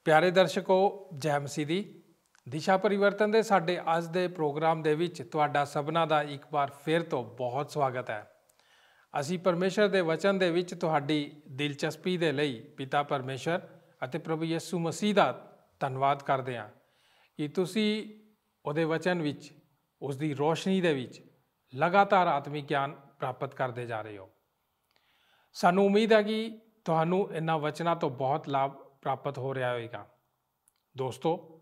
ਪਿਆਰੇ ਦਰਸ਼ਕੋ, ਜੈ ਮਸੀਹ ਦੀ। ਦਿਸ਼ਾ ਪਰਿਵਰਤਨ ਦੇ ਸਾਡੇ ਅੱਜ ਦੇ ਪ੍ਰੋਗਰਾਮ ਦੇ ਵਿੱਚ ਤੁਹਾਡਾ ਸਭਨਾਂ ਦਾ ਇੱਕ ਵਾਰ ਫਿਰ ਤੋਂ ਬਹੁਤ ਸਵਾਗਤ ਹੈ। ਅਸੀਂ ਪਰਮੇਸ਼ਰ ਦੇ ਵਚਨ ਦੇ ਵਿੱਚ ਤੁਹਾਡੀ ਦਿਲਚਸਪੀ ਦੇ ਲਈ ਪਿਤਾ ਪਰਮੇਸ਼ਰ ਅਤੇ ਪ੍ਰਭੂ ਯਿਸੂ ਮਸੀਹ ਦਾ ਧੰਨਵਾਦ ਕਰਦੇ ਹਾਂ ਕਿ ਤੁਸੀਂ ਉਹਦੇ ਵਚਨ ਵਿੱਚ, ਉਸ ਦੀ ਰੋਸ਼ਨੀ ਦੇ ਵਿੱਚ ਲਗਾਤਾਰ ਆਤਮਿਕ ਗਿਆਨ ਪ੍ਰਾਪਤ ਕਰਦੇ ਜਾ ਰਹੇ ਹੋ। ਸਾਨੂੰ ਉਮੀਦ ਹੈ ਕਿ ਤੁਹਾਨੂੰ ਇਹਨਾਂ ਵਚਨਾਂ ਤੋਂ ਬਹੁਤ ਲਾਭ ਪ੍ਰਾਪਤ ਹੋ ਰਿਹਾ ਹੋਵੇਗਾ। ਦੋਸਤੋ,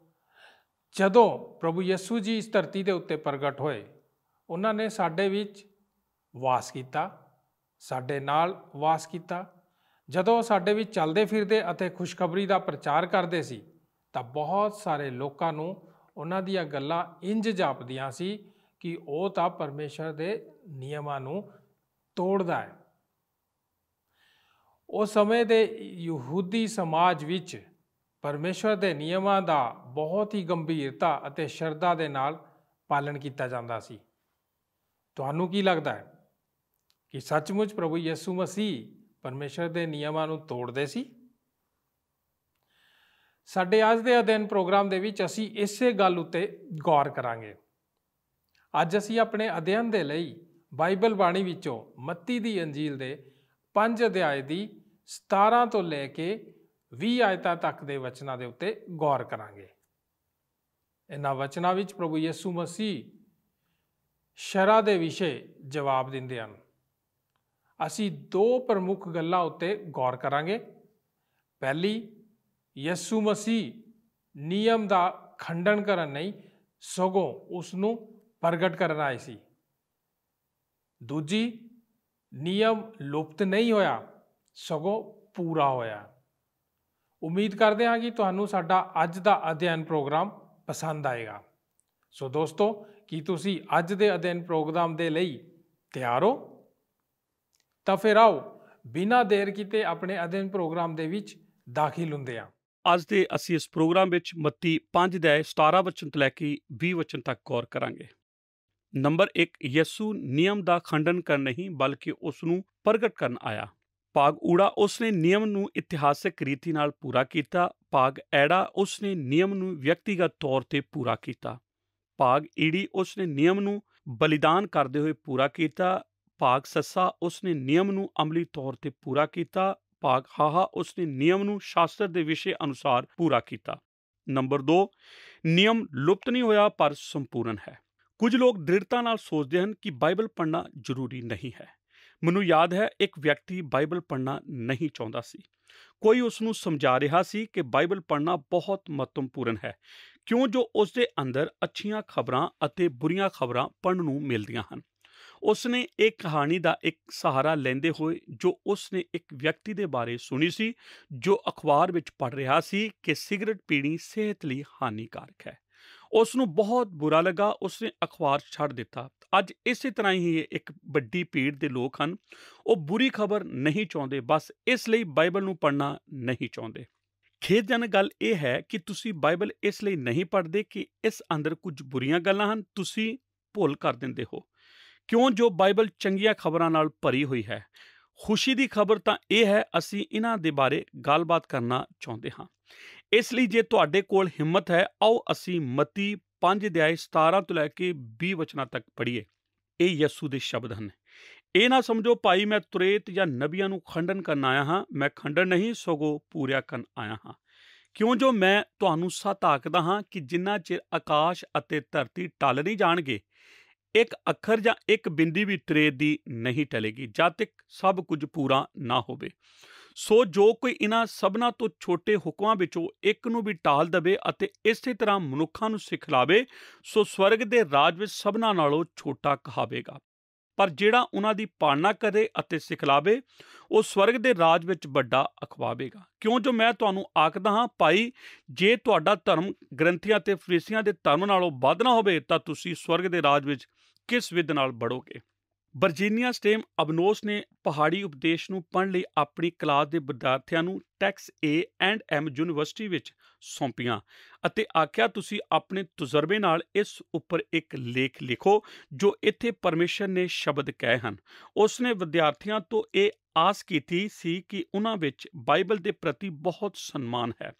ਜਦੋਂ ਪ੍ਰਭੂ ਯਿਸੂ ਜੀ ਇਸ ਧਰਤੀ ਦੇ ਉੱਤੇ ਪ੍ਰਗਟ ਹੋਏ, ਉਹਨਾਂ ਨੇ ਸਾਡੇ ਵਿੱਚ ਵਾਸ ਕੀਤਾ, ਸਾਡੇ ਨਾਲ ਵਾਸ ਕੀਤਾ। ਜਦੋਂ ਸਾਡੇ ਵਿੱਚ ਚੱਲਦੇ ਫਿਰਦੇ ਅਤੇ ਖੁਸ਼ਖਬਰੀ ਦਾ ਪ੍ਰਚਾਰ ਕਰਦੇ ਸੀ ਤਾਂ ਬਹੁਤ ਸਾਰੇ ਲੋਕਾਂ ਨੂੰ ਉਹਨਾਂ ਦੀਆਂ ਗੱਲਾਂ ਇੰਜ ਜਾਪਦੀਆਂ ਸੀ ਕਿ ਉਹ ਤਾਂ ਪਰਮੇਸ਼ਰ ਦੇ ਨਿਯਮਾਂ ਨੂੰ ਤੋੜਦਾ ਹੈ। ਉਸ ਸਮੇਂ ਦੇ ਯਹੂਦੀ ਸਮਾਜ ਵਿੱਚ ਪਰਮੇਸ਼ਰ ਦੇ ਨਿਯਮਾਂ ਦਾ ਬਹੁਤ ਹੀ ਗੰਭੀਰਤਾ ਅਤੇ ਸ਼ਰਧਾ ਦੇ ਨਾਲ ਪਾਲਣ ਕੀਤਾ ਜਾਂਦਾ ਸੀ। ਤੁਹਾਨੂੰ ਕੀ ਲੱਗਦਾ ਹੈ ਕਿ ਸੱਚਮੁੱਚ ਪ੍ਰਭੂ ਯਿਸੂ ਮਸੀਹ ਪਰਮੇਸ਼ਰ ਦੇ ਨਿਯਮਾਂ ਨੂੰ ਤੋੜਦੇ ਸੀ? ਸਾਡੇ ਅੱਜ ਦੇ ਅਧਿਐਨ ਪ੍ਰੋਗਰਾਮ ਦੇ ਵਿੱਚ ਅਸੀਂ ਇਸੇ ਗੱਲ ਉੱਤੇ ਗੌਰ ਕਰਾਂਗੇ। ਅੱਜ ਅਸੀਂ ਆਪਣੇ ਅਧਿਐਨ ਦੇ ਲਈ ਬਾਈਬਲ ਬਾਣੀ ਵਿੱਚੋਂ ਮੱਤੀ ਦੀ ਅੰਜੀਲ ਦੇ 5 ਅਧਿਆਏ ਦੀ 17 ਤੋਂ ਲੈ ਕੇ 20 ਆਇਤਾਂ ਤੱਕ ਦੇ ਵਚਨਾਂ ਦੇ ਉੱਤੇ ਗੌਰ ਕਰਾਂਗੇ। ਇਹਨਾਂ ਵਚਨਾਂ ਵਿੱਚ ਪ੍ਰਭੂ ਯਿਸੂ ਮਸੀਹ ਸ਼ਰ੍ਹਾ ਦੇ ਵਿਸ਼ੇ ਜਵਾਬ ਦਿੰਦੇ ਹਨ। ਅਸੀਂ 2 ਪ੍ਰਮੁੱਖ ਗੱਲਾਂ ਉੱਤੇ ਗੌਰ ਕਰਾਂਗੇ। ਪਹਿਲੀ, ਯਿਸੂ ਮਸੀਹ ਨਿਯਮ ਦਾ ਖੰਡਨ ਕਰਨ ਨਹੀਂ ਸਗੋਂ ਉਸ ਨੂੰ ਪ੍ਰਗਟ ਕਰਨ ਆਏ ਸੀ। ਦੂਜੀ, ਨਿਯਮ ਲੁਪਤ ਨਹੀਂ ਹੋਇਆ ਸਗੋਂ ਪੂਰਾ ਹੋਇਆ। ਉਮੀਦ ਕਰਦੇ ਹਾਂ ਕਿ ਤੁਹਾਨੂੰ ਸਾਡਾ ਅੱਜ ਦਾ ਅਧਿਐਨ ਪ੍ਰੋਗਰਾਮ ਪਸੰਦ ਆਏਗਾ। ਸੋ ਦੋਸਤੋ, ਕੀ ਤੁਸੀਂ ਅੱਜ ਦੇ ਅਧਿਐਨ ਪ੍ਰੋਗਰਾਮ ਦੇ ਲਈ ਤਿਆਰ ਹੋ? ਤਾਂ ਫਿਰ ਆਓ ਬਿਨਾਂ ਦੇਰ ਕੀਤੇ ਆਪਣੇ ਅਧਿਐਨ ਪ੍ਰੋਗਰਾਮ ਦੇ ਵਿੱਚ ਦਾਖਲ ਹੁੰਦੇ ਹਾਂ। ਅੱਜ ਦੇ ਅਸੀਂ ਇਸ ਪ੍ਰੋਗਰਾਮ ਵਿੱਚ ਮੱਤੀ 5 ਅਧਿਆਏ 17 ਵਚਨ ਤੋਂ ਲੈ ਕੇ 20 ਵਚਨ ਤੱਕ ਗੌਰ ਕਰਾਂਗੇ। ਨੰਬਰ 1, ਯਿਸੂ ਨਿਯਮ ਦਾ ਖੰਡਨ ਕਰਨ ਨਹੀਂ ਬਲਕਿ ਉਸ ਨੂੰ ਪ੍ਰਗਟ ਕਰਨ ਆਇਆ। ਭਾਗ ਊੜਾ, ਉਸਨੇ ਨਿਯਮ ਨੂੰ ਇਤਿਹਾਸਕ ਰੀਤੀ ਨਾਲ ਪੂਰਾ ਕੀਤਾ। ਭਾਗ ਐੜਾ, ਉਸਨੇ ਨਿਯਮ ਨੂੰ ਵਿਅਕਤੀਗਤ ਤੌਰ ਤੇ ਪੂਰਾ ਕੀਤਾ। ਭਾਗ ਈੜੀ, ਉਸਨੇ ਨਿਯਮ ਨੂੰ ਬਲੀਦਾਨ ਕਰਦੇ ਹੋਏ ਪੂਰਾ ਕੀਤਾ। ਭਾਗ ਸੱਸਾ, ਉਸਨੇ ਨਿਯਮ ਨੂੰ ਅਮਲੀ ਤੌਰ ਤੇ ਪੂਰਾ ਕੀਤਾ। ਭਾਗ ਹਾਹਾ, ਉਸਨੇ ਨਿਯਮ ਨੂੰ ਸ਼ਾਸਤਰ ਦੇ ਵਿਸ਼ੇ ਅਨੁਸਾਰ ਪੂਰਾ ਕੀਤਾ। ਨੰਬਰ 2, ਨਿਯਮ ਲੁਪਤ ਨਹੀਂ ਹੋਇਆ ਪਰ ਸੰਪੂਰਨ ਹੈ। ਕੁਝ ਲੋਕ ਦ੍ਰਿੜਤਾ ਨਾਲ ਸੋਚਦੇ ਹਨ ਕਿ ਬਾਈਬਲ ਪੜ੍ਹਨਾ ਜ਼ਰੂਰੀ ਨਹੀਂ ਹੈ। ਮੈਨੂੰ ਯਾਦ ਹੈ, ਇੱਕ ਵਿਅਕਤੀ ਬਾਈਬਲ ਪੜ੍ਹਨਾ ਨਹੀਂ ਚਾਹੁੰਦਾ ਸੀ। ਕੋਈ ਉਸ ਨੂੰ ਸਮਝਾ ਰਿਹਾ ਸੀ ਕਿ ਬਾਈਬਲ ਪੜ੍ਹਨਾ ਬਹੁਤ ਮਹੱਤਵਪੂਰਨ ਹੈ ਕਿਉਂ ਜੋ ਉਸ ਦੇ ਅੰਦਰ ਅੱਛੀਆਂ ਖਬਰਾਂ ਅਤੇ ਬੁਰੀਆਂ ਖਬਰਾਂ ਪੜ੍ਹਨ ਨੂੰ ਮਿਲਦੀਆਂ ਹਨ। ਉਸ ਨੇ ਇਹ ਕਹਾਣੀ ਦਾ ਇੱਕ ਸਹਾਰਾ ਲੈਂਦੇ ਹੋਏ ਜੋ ਉਸ ਨੇ ਇੱਕ ਵਿਅਕਤੀ ਦੇ ਬਾਰੇ ਸੁਣੀ ਸੀ ਜੋ ਅਖਬਾਰ ਵਿੱਚ ਪੜ੍ਹ ਰਿਹਾ ਸੀ ਕਿ ਸਿਗਰਟ ਪੀਣੀ ਸਿਹਤ ਲਈ ਹਾਨੀਕਾਰਕ ਹੈ। ਉਸ ਨੂੰ ਬਹੁਤ ਬੁਰਾ ਲੱਗਾ। ਉਸ ਨੇ ਅਖਬਾਰ ਛੱਡ ਦਿੱਤਾ। ਅੱਜ ਇਸੇ ਤਰ੍ਹਾਂ ਹੀ ਇੱਕ ਵੱਡੀ ਭੀੜ ਦੇ ਲੋਕ ਹਨ। ਉਹ ਬੁਰੀ ਖਬਰ ਨਹੀਂ ਚਾਹੁੰਦੇ, ਬਸ ਇਸ ਲਈ ਬਾਈਬਲ ਨੂੰ ਪੜ੍ਹਨਾ ਨਹੀਂ ਚਾਹੁੰਦੇ। ਖੇਦਜਨਕ ਗੱਲ ਇਹ ਹੈ ਕਿ ਤੁਸੀਂ ਬਾਈਬਲ ਇਸ ਲਈ ਨਹੀਂ ਪੜ੍ਹਦੇ ਕਿ ਇਸ ਅੰਦਰ ਕੁਝ ਬੁਰੀਆਂ ਗੱਲਾਂ ਹਨ। ਤੁਸੀਂ ਭੁੱਲ ਕਰ ਦਿੰਦੇ ਹੋ ਕਿਉਂ ਜੋ ਬਾਈਬਲ ਚੰਗੀਆਂ ਖਬਰਾਂ ਨਾਲ ਭਰੀ ਹੋਈ ਹੈ। ਖੁਸ਼ੀ ਦੀ ਖਬਰ ਤਾਂ ਇਹ ਹੈ, ਅਸੀਂ ਇਹਨਾਂ ਦੇ ਬਾਰੇ ਗੱਲਬਾਤ ਕਰਨਾ ਚਾਹੁੰਦੇ ਹਾਂ। ਇਸ ਲਈ ਜੇ ਤੁਹਾਡੇ ਕੋਲ ਹਿੰਮਤ ਹੈ, ਆਓ ਅਸੀਂ ਮੱਤੀ 5 ਅਧਿਆਏ 17 ਤੋਂ ਲੈ ਕੇ 20 ਵਚਨਾਂ ਤੱਕ ਪੜ੍ਹੀਏ। ਇਹ ਯਿਸੂ ਦੇ ਸ਼ਬਦ ਹਨ। ਇਹ ਨਾ ਸਮਝੋ ਭਾਈ ਮੈਂ ਤੁਰੇਤ ਜਾਂ ਨਬੀਆਂ ਨੂੰ ਖੰਡਨ ਕਰਨ ਆਇਆ ਹਾਂ। ਮੈਂ ਖੰਡਨ ਨਹੀਂ ਸਗੋਂ ਪੂਰਿਆ ਕਰਨ ਆਇਆ ਹਾਂ। ਕਿਉਂ ਜੋ ਮੈਂ ਤੁਹਾਨੂੰ ਸੱਚ ਆਖਦਾ ਹਾਂ ਕਿ ਜਿੰਨਾ ਚਿਰ ਆਕਾਸ਼ ਅਤੇ ਧਰਤੀ ਟਲ ਨਹੀਂ ਜਾਣਗੇ, ਇੱਕ ਅੱਖਰ ਜਾਂ ਇੱਕ ਬਿੰਦੀ ਵੀ ਤੁਰੇਤ ਦੀ ਨਹੀਂ ਟਲੇਗੀ ਜਦ ਤੱਕ ਸਭ ਕੁਝ ਪੂਰਾ ਨਾ ਹੋਵੇ। ਸੋ ਜੋ ਕੋਈ ਇਹਨਾਂ ਸਭਨਾਂ ਤੋਂ ਛੋਟੇ ਹੁਕਮਾਂ ਵਿੱਚੋਂ ਇੱਕ ਨੂੰ ਵੀ ਟਾਲ ਦੇਵੇ ਅਤੇ ਇਸੇ ਤਰ੍ਹਾਂ ਮਨੁੱਖਾਂ ਨੂੰ ਸਿਖਲਾਵੇ, ਸੋ ਸਵਰਗ ਦੇ ਰਾਜ ਵਿੱਚ ਸਭਨਾਂ ਨਾਲੋਂ ਛੋਟਾ ਕਹਾਵੇਗਾ। ਪਰ ਜਿਹੜਾ ਉਹਨਾਂ ਦੀ ਪਾਲਣਾ ਕਰੇ ਅਤੇ ਸਿਖਲਾਵੇ, ਉਹ ਸਵਰਗ ਦੇ ਰਾਜ ਵਿੱਚ ਵੱਡਾ ਅਖਵਾਵੇਗਾ। ਕਿਉਂ ਜੋ ਮੈਂ ਤੁਹਾਨੂੰ ਆਖਦਾ ਹਾਂ ਭਾਈ, ਜੇ ਤੁਹਾਡਾ ਧਰਮ ਗ੍ਰੰਥੀਆਂ ਅਤੇ ਫਰੀਸੀਆਂ ਦੇ ਧਰਮ ਨਾਲੋਂ ਵੱਧ ਨਾ ਹੋਵੇ ਤਾਂ ਤੁਸੀਂ ਸਵਰਗ ਦੇ ਰਾਜ ਵਿੱਚ ਕਿਸ ਵਿਧ ਨਾਲ ਵੜੋਗੇ। ਵਰਜੀਨੀਆ ਸਟੇਮ ਅਬਨੋਸ ਨੇ ਪਹਾੜੀ ਉਪਦੇਸ਼ ਨੂੰ ਪੜ੍ਹਨ ਲਈ ਆਪਣੀ ਕਲਾਸ ਦੇ ਵਿਦਿਆਰਥੀਆਂ ਨੂੰ ਟੈਕਸ A&M ਯੂਨੀਵਰਸਿਟੀ ਵਿੱਚ ਸੌਂਪੀਆਂ ਅਤੇ ਆਖਿਆ ਤੁਸੀਂ ਆਪਣੇ ਤਜਰਬੇ ਨਾਲ ਇਸ ਉੱਪਰ ਇੱਕ ਲੇਖ ਲਿਖੋ ਜੋ ਇੱਥੇ ਪਰਮੇਸ਼ਰ ਨੇ ਸ਼ਬਦ ਕਹੇ ਹਨ। ਉਸ ਨੇ ਵਿਦਿਆਰਥੀਆਂ ਤੋਂ ਇਹ ਆਸ ਕੀਤੀ ਸੀ ਕਿ ਉਹਨਾਂ ਵਿੱਚ ਬਾਈਬਲ ਦੇ ਪ੍ਰਤੀ ਬਹੁਤ ਸਨਮਾਨ ਹੈ,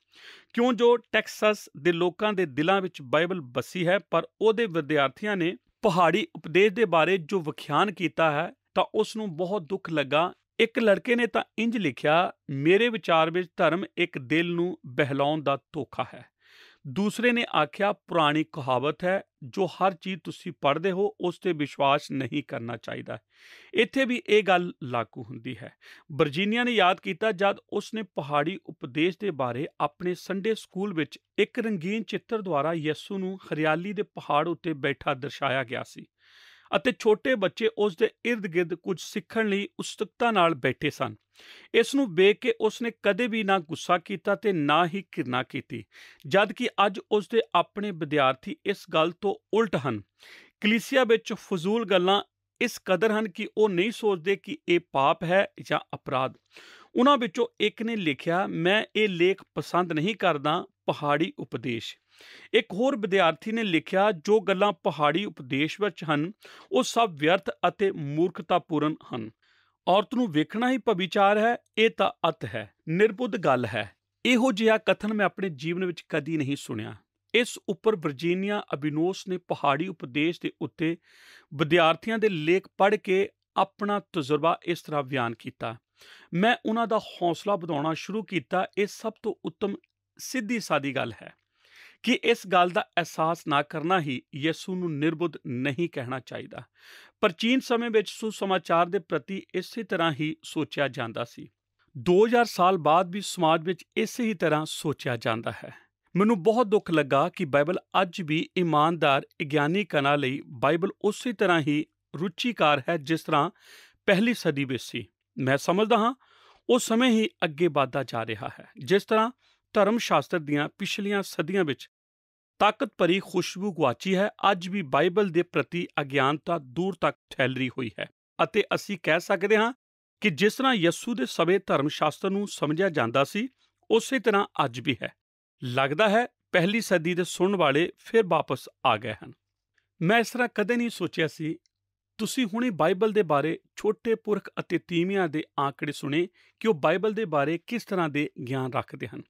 ਕਿਉਂ ਜੋ ਟੈਕਸਸ ਦੇ ਲੋਕਾਂ ਦੇ ਦਿਲਾਂ ਵਿੱਚ ਬਾਈਬਲ ਵਸੀ ਹੈ। ਪਰ ਉਹਦੇ ਵਿਦਿਆਰਥੀਆਂ ਨੇ ਪਹਾੜੀ ਉਪਦੇਸ਼ ਦੇ ਬਾਰੇ ਜੋ ਵਿਖਿਆਨ ਕੀਤਾ ਹੈ ਤਾਂ ਉਸ ਨੂੰ ਬਹੁਤ ਦੁੱਖ ਲੱਗਾ। ਇੱਕ ਲੜਕੇ ਨੇ ਤਾਂ ਇੰਜ ਲਿਖਿਆ, ਮੇਰੇ ਵਿਚਾਰ ਵਿੱਚ ਧਰਮ ਇੱਕ ਦਿਲ ਨੂੰ ਬਹਿਲਾਉਣ ਦਾ ਧੋਖਾ ਹੈ। ਦੂਸਰੇ ਨੇ ਆਖਿਆ, ਪੁਰਾਣੀ ਕਹਾਵਤ ਹੈ, ਜੋ ਹਰ ਚੀਜ਼ ਤੁਸੀਂ ਪੜ੍ਹਦੇ ਹੋ ਉਸ 'ਤੇ ਵਿਸ਼ਵਾਸ ਨਹੀਂ ਕਰਨਾ ਚਾਹੀਦਾ। ਇੱਥੇ ਵੀ ਇਹ ਗੱਲ ਲਾਗੂ ਹੁੰਦੀ ਹੈ। ਵਰਜੀਨੀਆ ਨੇ ਯਾਦ ਕੀਤਾ ਜਦ ਉਸਨੇ ਪਹਾੜੀ ਉਪਦੇਸ਼ ਦੇ ਬਾਰੇ ਆਪਣੇ ਸੰਡੇ ਸਕੂਲ ਵਿੱਚ ਇੱਕ ਰੰਗੀਨ ਚਿੱਤਰ ਦੁਆਰਾ ਯਿਸੂ ਨੂੰ ਹਰਿਆਲੀ ਦੇ ਪਹਾੜ ਉੱਤੇ ਬੈਠਾ ਦਰਸਾਇਆ ਗਿਆ ਸੀ ਅਤੇ ਛੋਟੇ ਬੱਚੇ ਉਸ ਦੇ ਇਰਦ ਗਿਰਦ ਕੁਝ ਸਿੱਖਣ ਲਈ ਉਤਸੁਕਤਾ ਨਾਲ ਬੈਠੇ ਸਨ। ਇਸ ਨੂੰ ਵੇਖ ਕੇ ਉਸਨੇ ਕਦੇ ਵੀ ਨਾ ਗੁੱਸਾ ਕੀਤਾ ਤੇ ਨਾ ਹੀ ਘਿਰਨਾ ਕੀਤੀ, ਜਦ ਕਿ ਅੱਜ ਉਸਦੇ ਆਪਣੇ ਵਿਦਿਆਰਥੀ ਇਸ ਗੱਲ ਤੋਂ ਉਲਟ ਹਨ। ਕਲੀਸਿਆ ਵਿੱਚ ਫਜ਼ੂਲ ਗੱਲਾਂ ਇਸ ਕਦਰ ਹਨ ਕਿ ਉਹ ਨਹੀਂ ਸੋਚਦੇ ਕਿ ਇਹ ਪਾਪ ਹੈ ਜਾਂ ਅਪਰਾਧ। ਉਹਨਾਂ ਵਿੱਚੋਂ ਇੱਕ ਨੇ ਲਿਖਿਆ, ਮੈਂ ਇਹ ਲੇਖ ਪਸੰਦ ਨਹੀਂ ਕਰਦਾ, ਪਹਾੜੀ ਉਪਦੇਸ਼। ਇੱਕ ਹੋਰ ਵਿਦਿਆਰਥੀ ਨੇ ਲਿਖਿਆ, ਜੋ ਗੱਲਾਂ ਪਹਾੜੀ ਉਪਦੇਸ਼ ਵਿੱਚ ਹਨ ਉਹ ਸਭ ਵਿਅਰਥ ਅਤੇ ਮੂਰਖਤਾਪੂਰਨ ਹਨ। ਔਰਤ ਨੂੰ ਵੇਖਣਾ ਹੀ ਭਵਿਚਾਰ ਹੈ, ਇਹ ਤਾਂ ਅਤ ਹੈ, ਨਿਰਬੁੱਧ ਗੱਲ ਹੈ। ਇਹੋ ਜਿਹਾ ਕਥਨ ਮੈਂ ਆਪਣੇ ਜੀਵਨ ਵਿੱਚ ਕਦੀ ਨਹੀਂ ਸੁਣਿਆ। ਇਸ ਉੱਪਰ ਵਰਜੀਨੀਆ ਅਬਿਨੋਸ ਨੇ ਪਹਾੜੀ ਉਪਦੇਸ਼ ਦੇ ਉੱਤੇ ਵਿਦਿਆਰਥੀਆਂ ਦੇ ਲੇਖ ਪੜ੍ਹ ਕੇ ਆਪਣਾ ਤਜਰਬਾ ਇਸ ਤਰ੍ਹਾਂ ਬਿਆਨ ਕੀਤਾ। ਮੈਂ ਉਹਨਾਂ ਦਾ ਹੌਸਲਾ ਵਧਾਉਣਾ ਸ਼ੁਰੂ ਕੀਤਾ। ਇਹ ਸਭ ਤੋਂ ਉੱਤਮ ਸਿੱਧੀ ਸਾਦੀ ਗੱਲ ਹੈ ਕਿ ਇਸ ਗੱਲ ਦਾ ਅਹਿਸਾਸ ਨਾ ਕਰਨਾ ਹੀ ਯਿਸੂ ਨੂੰ ਨਿਰਬੁੱਧ ਨਹੀਂ ਕਹਿਣਾ ਚਾਹੀਦਾ। ਪ੍ਰਾਚੀਨ ਸਮੇਂ ਵਿੱਚ ਸੁਸਮਾਚਾਰ ਦੇ ਪ੍ਰਤੀ ਇਸੇ ਤਰ੍ਹਾਂ ਹੀ ਸੋਚਿਆ ਜਾਂਦਾ ਸੀ। 2000 ਸਾਲ ਬਾਅਦ ਵੀ ਸਮਾਜ ਵਿੱਚ ਇਸੇ ਹੀ ਤਰ੍ਹਾਂ ਸੋਚਿਆ ਜਾਂਦਾ ਹੈ। ਮੈਨੂੰ ਬਹੁਤ ਦੁੱਖ ਲੱਗਾ ਕਿ ਬਾਈਬਲ ਅੱਜ ਵੀ ਇਮਾਨਦਾਰ ਵਿਗਿਆਨੀ ਕਣਾਂ ਲਈ ਬਾਈਬਲ ਉਸੇ ਤਰ੍ਹਾਂ ਹੀ ਰੁਚੀਕਾਰ ਹੈ ਜਿਸ ਤਰ੍ਹਾਂ ਪਹਿਲੀ ਸਦੀ ਵਿੱਚ ਸੀ। ਮੈਂ ਸਮਝਦਾ ਹਾਂ ਉਹ ਸਮੇਂ ਹੀ ਅੱਗੇ ਵੱਧਦਾ ਜਾ ਰਿਹਾ ਹੈ। ਜਿਸ ਤਰ੍ਹਾਂ ਧਰਮ ਸ਼ਾਸਤਰ ਦੀਆਂ ਪਿਛਲੀਆਂ ਸਦੀਆਂ ਵਿੱਚ ਤਾਕਤ ਭਰੀ ਖੁਸ਼ਬੂ ਗੁਆਚੀ ਹੈ, ਅੱਜ ਵੀ ਬਾਈਬਲ ਦੇ ਪ੍ਰਤੀ ਅਗਿਆਨਤਾ ਦੂਰ ਤੱਕ ਫੈਲੀ ਹੋਈ ਹੈ। ਅਤੇ ਅਸੀਂ ਕਹਿ ਸਕਦੇ ਹਾਂ ਕਿ ਜਿਸ ਤਰ੍ਹਾਂ ਯਿਸੂ ਦੇ ਸਵੇ ਧਰਮ ਸ਼ਾਸਤਰ ਨੂੰ ਸਮਝਿਆ ਜਾਂਦਾ ਸੀ, ਉਸੇ ਤਰ੍ਹਾਂ ਅੱਜ ਵੀ ਹੈ। ਲੱਗਦਾ ਹੈ ਪਹਿਲੀ ਸਦੀ ਦੇ ਸੁਣਨ ਵਾਲੇ ਫਿਰ ਵਾਪਸ ਆ ਗਏ ਹਨ। ਮੈਂ ਇਸ ਤਰ੍ਹਾਂ ਕਦੇ ਨਹੀਂ ਸੋਚਿਆ ਸੀ। ਤੁਸੀਂ ਹੁਣੇ ਬਾਈਬਲ ਦੇ ਬਾਰੇ ਛੋਟੇ ਪੁਰਖ ਅਤੇ ਤੀਵੀਆਂ ਦੇ ਆંકੜੇ ਸੁਣੇ ਕਿ ਉਹ ਬਾਈਬਲ ਦੇ ਬਾਰੇ ਕਿਸ ਤਰ੍ਹਾਂ ਦੇ ਗਿਆਨ ਰੱਖਦੇ ਹਨ।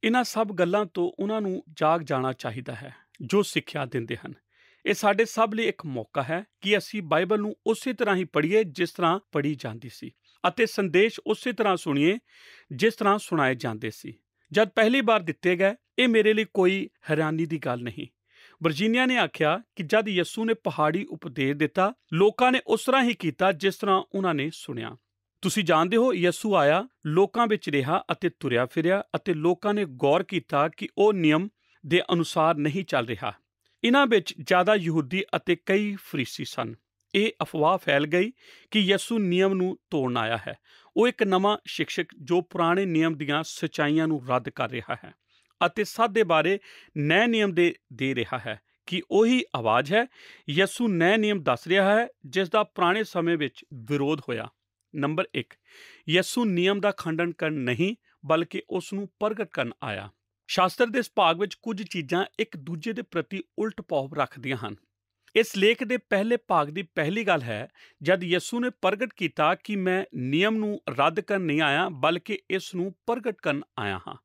ਇਹਨਾਂ ਸਭ ਗੱਲਾਂ ਤੋਂ ਉਹਨਾਂ ਨੂੰ ਜਾਗ ਜਾਣਾ ਚਾਹੀਦਾ ਹੈ ਜੋ ਸਿੱਖਿਆ ਦਿੰਦੇ ਹਨ। ਇਹ ਸਾਡੇ ਸਭ ਲਈ ਇੱਕ ਮੌਕਾ ਹੈ ਕਿ ਅਸੀਂ ਬਾਈਬਲ ਨੂੰ ਉਸੇ ਤਰ੍ਹਾਂ ਹੀ ਪੜ੍ਹੀਏ ਜਿਸ ਤਰ੍ਹਾਂ ਪੜ੍ਹੀ ਜਾਂਦੀ ਸੀ ਅਤੇ ਸੰਦੇਸ਼ ਉਸੇ ਤਰ੍ਹਾਂ ਸੁਣੀਏ ਜਿਸ ਤਰ੍ਹਾਂ ਸੁਣਾਏ ਜਾਂਦੇ ਸੀ ਜਦ ਪਹਿਲੀ ਵਾਰ ਦਿੱਤੇ ਗਏ। ਇਹ ਮੇਰੇ ਲਈ ਕੋਈ ਹੈਰਾਨੀ ਦੀ ਗੱਲ ਨਹੀਂ। ਵਰਜੀਨੀਆ ਨੇ ਆਖਿਆ ਕਿ ਜਦ ਯਿਸੂ ਨੇ ਪਹਾੜੀ ਉਪਦੇਸ਼ ਦਿੱਤਾ, ਲੋਕਾਂ ਨੇ ਉਸ ਤਰ੍ਹਾਂ ਹੀ ਕੀਤਾ ਜਿਸ ਤਰ੍ਹਾਂ ਉਹਨਾਂ ਨੇ ਸੁਣਿਆ। ਤੁਸੀਂ ਜਾਣਦੇ ਹੋ, ਯਿਸੂ ਆਇਆ, ਲੋਕਾਂ ਵਿੱਚ ਰਿਹਾ ਅਤੇ ਤੁਰਿਆ ਫਿਰਿਆ ਅਤੇ ਲੋਕਾਂ ਨੇ ਗੌਰ ਕੀਤਾ ਕਿ ਉਹ ਨਿਯਮ ਦੇ ਅਨੁਸਾਰ ਨਹੀਂ ਚੱਲ ਰਿਹਾ। ਇਹਨਾਂ ਵਿੱਚ ਜ਼ਿਆਦਾ ਯਹੂਦੀ ਅਤੇ ਕਈ ਫਰੀਸੀ ਸਨ। ਇਹ ਅਫਵਾਹ ਫੈਲ ਗਈ ਕਿ ਯਿਸੂ ਨਿਯਮ ਨੂੰ ਤੋੜਨ ਆਇਆ ਹੈ। ਉਹ ਇੱਕ ਨਵਾਂ ਸਿਕਸ਼ਕ ਜੋ ਪੁਰਾਣੇ ਨਿਯਮ ਦੀਆਂ ਸੱਚਾਈਆਂ ਨੂੰ ਰੱਦ ਕਰ ਰਿਹਾ ਹੈ ਅਤੇ ਸੱਚ ਦੇ ਬਾਰੇ ਨਵੇਂ ਨਿਯਮ ਦੇ ਰਿਹਾ ਹੈ। ਕਿ ਉਹੀ ਆਵਾਜ਼ ਹੈ। ਯਿਸੂ ਨਵੇਂ ਨਿਯਮ ਦੱਸ ਰਿਹਾ ਹੈ ਜਿਸ ਦਾ ਪੁਰਾਣੇ ਸਮੇਂ ਵਿੱਚ ਵਿਰੋਧ ਹੋਇਆ। ਨੰਬਰ 1, ਯਿਸੂ ਨਿਯਮ ਦਾ ਖੰਡਨ ਕਰਨ ਨਹੀਂ ਬਲਕਿ ਉਸ ਨੂੰ ਪ੍ਰਗਟ ਕਰਨ ਆਇਆ। ਸ਼ਾਸਤਰ ਦੇ ਇਸ ਭਾਗ ਵਿੱਚ ਕੁਝ ਚੀਜ਼ਾਂ ਇੱਕ ਦੂਜੇ ਦੇ ਪ੍ਰਤੀ ਉਲਟ ਭਾਵ ਰੱਖਦੀਆਂ ਹਨ। ਇਸ ਲੇਖ ਦੇ ਪਹਿਲੇ ਭਾਗ ਦੀ ਪਹਿਲੀ ਗੱਲ ਹੈ ਜਦ ਯਿਸੂ ਨੇ ਪ੍ਰਗਟ ਕੀਤਾ ਕਿ ਮੈਂ ਨਿਯਮ ਨੂੰ ਰੱਦ ਕਰਨ ਨਹੀਂ ਆਇਆ ਬਲਕਿ ਇਸ ਨੂੰ ਪ੍ਰਗਟ ਕਰਨ ਆਇਆ ਹਾਂ।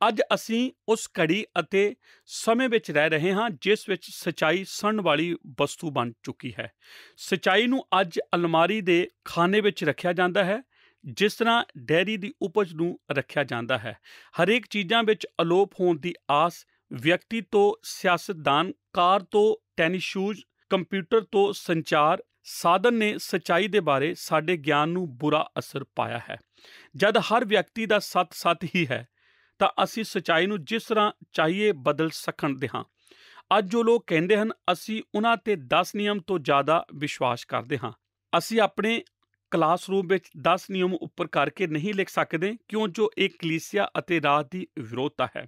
ਅੱਜ ਅਸੀਂ ਉਸ ਘੜੀ ਅਤੇ ਸਮੇਂ ਵਿੱਚ ਰਹਿ ਰਹੇ ਹਾਂ ਜਿਸ ਵਿੱਚ ਸੱਚਾਈ ਸੜਨ ਵਾਲੀ ਵਸਤੂ ਬਣ ਚੁੱਕੀ ਹੈ। ਸੱਚਾਈ ਨੂੰ ਅੱਜ ਅਲਮਾਰੀ ਦੇ ਖਾਨੇ ਵਿੱਚ ਰੱਖਿਆ ਜਾਂਦਾ ਹੈ ਜਿਸ ਤਰ੍ਹਾਂ ਡੈਰੀ ਦੀ ਉਪਜ ਨੂੰ ਰੱਖਿਆ ਜਾਂਦਾ ਹੈ। ਹਰੇਕ ਚੀਜ਼ਾਂ ਵਿੱਚ ਅਲੋਪ ਹੋਣ ਦੀ ਆਸ, ਵਿਅਕਤੀ ਤੋਂ ਸਿਆਸਤਦਾਨ, ਕਾਰ ਤੋਂ ਟੈਨਿਸ ਸ਼ੂਜ਼, ਕੰਪਿਊਟਰ ਤੋਂ ਸੰਚਾਰ ਸਾਧਨ ਨੇ ਸੱਚਾਈ ਦੇ ਬਾਰੇ ਸਾਡੇ ਗਿਆਨ ਨੂੰ ਬੁਰਾ ਅਸਰ ਪਾਇਆ ਹੈ। ਜਦ ਹਰ ਵਿਅਕਤੀ ਦਾ ਸੱਚ ਹੀ ਹੈ ਤਾਂ ਅਸੀਂ ਸੱਚਾਈ ਨੂੰ ਜਿਸ ਤਰ੍ਹਾਂ ਚਾਹੀਏ ਬਦਲ ਸਕਦੇ ਹਾਂ। ਅੱਜ ਜੋ ਲੋਕ ਕਹਿੰਦੇ ਹਨ ਅਸੀਂ ਉਹਨਾਂ 'ਤੇ 10 ਨਿਯਮ ਤੋਂ ਜ਼ਿਆਦਾ ਵਿਸ਼ਵਾਸ ਕਰਦੇ ਹਾਂ। ਅਸੀਂ ਆਪਣੇ ਕਲਾਸਰੂਮ ਵਿੱਚ 10 ਨਿਯਮ ਉੱਪਰ ਕਰਕੇ ਨਹੀਂ ਲਿਖ ਸਕਦੇ ਕਿਉਂ ਜੋ ਇਹ ਕਲੀਸਿਆ ਅਤੇ ਰਾਹ ਦੀ ਵਿਰੋਧਤਾ ਹੈ।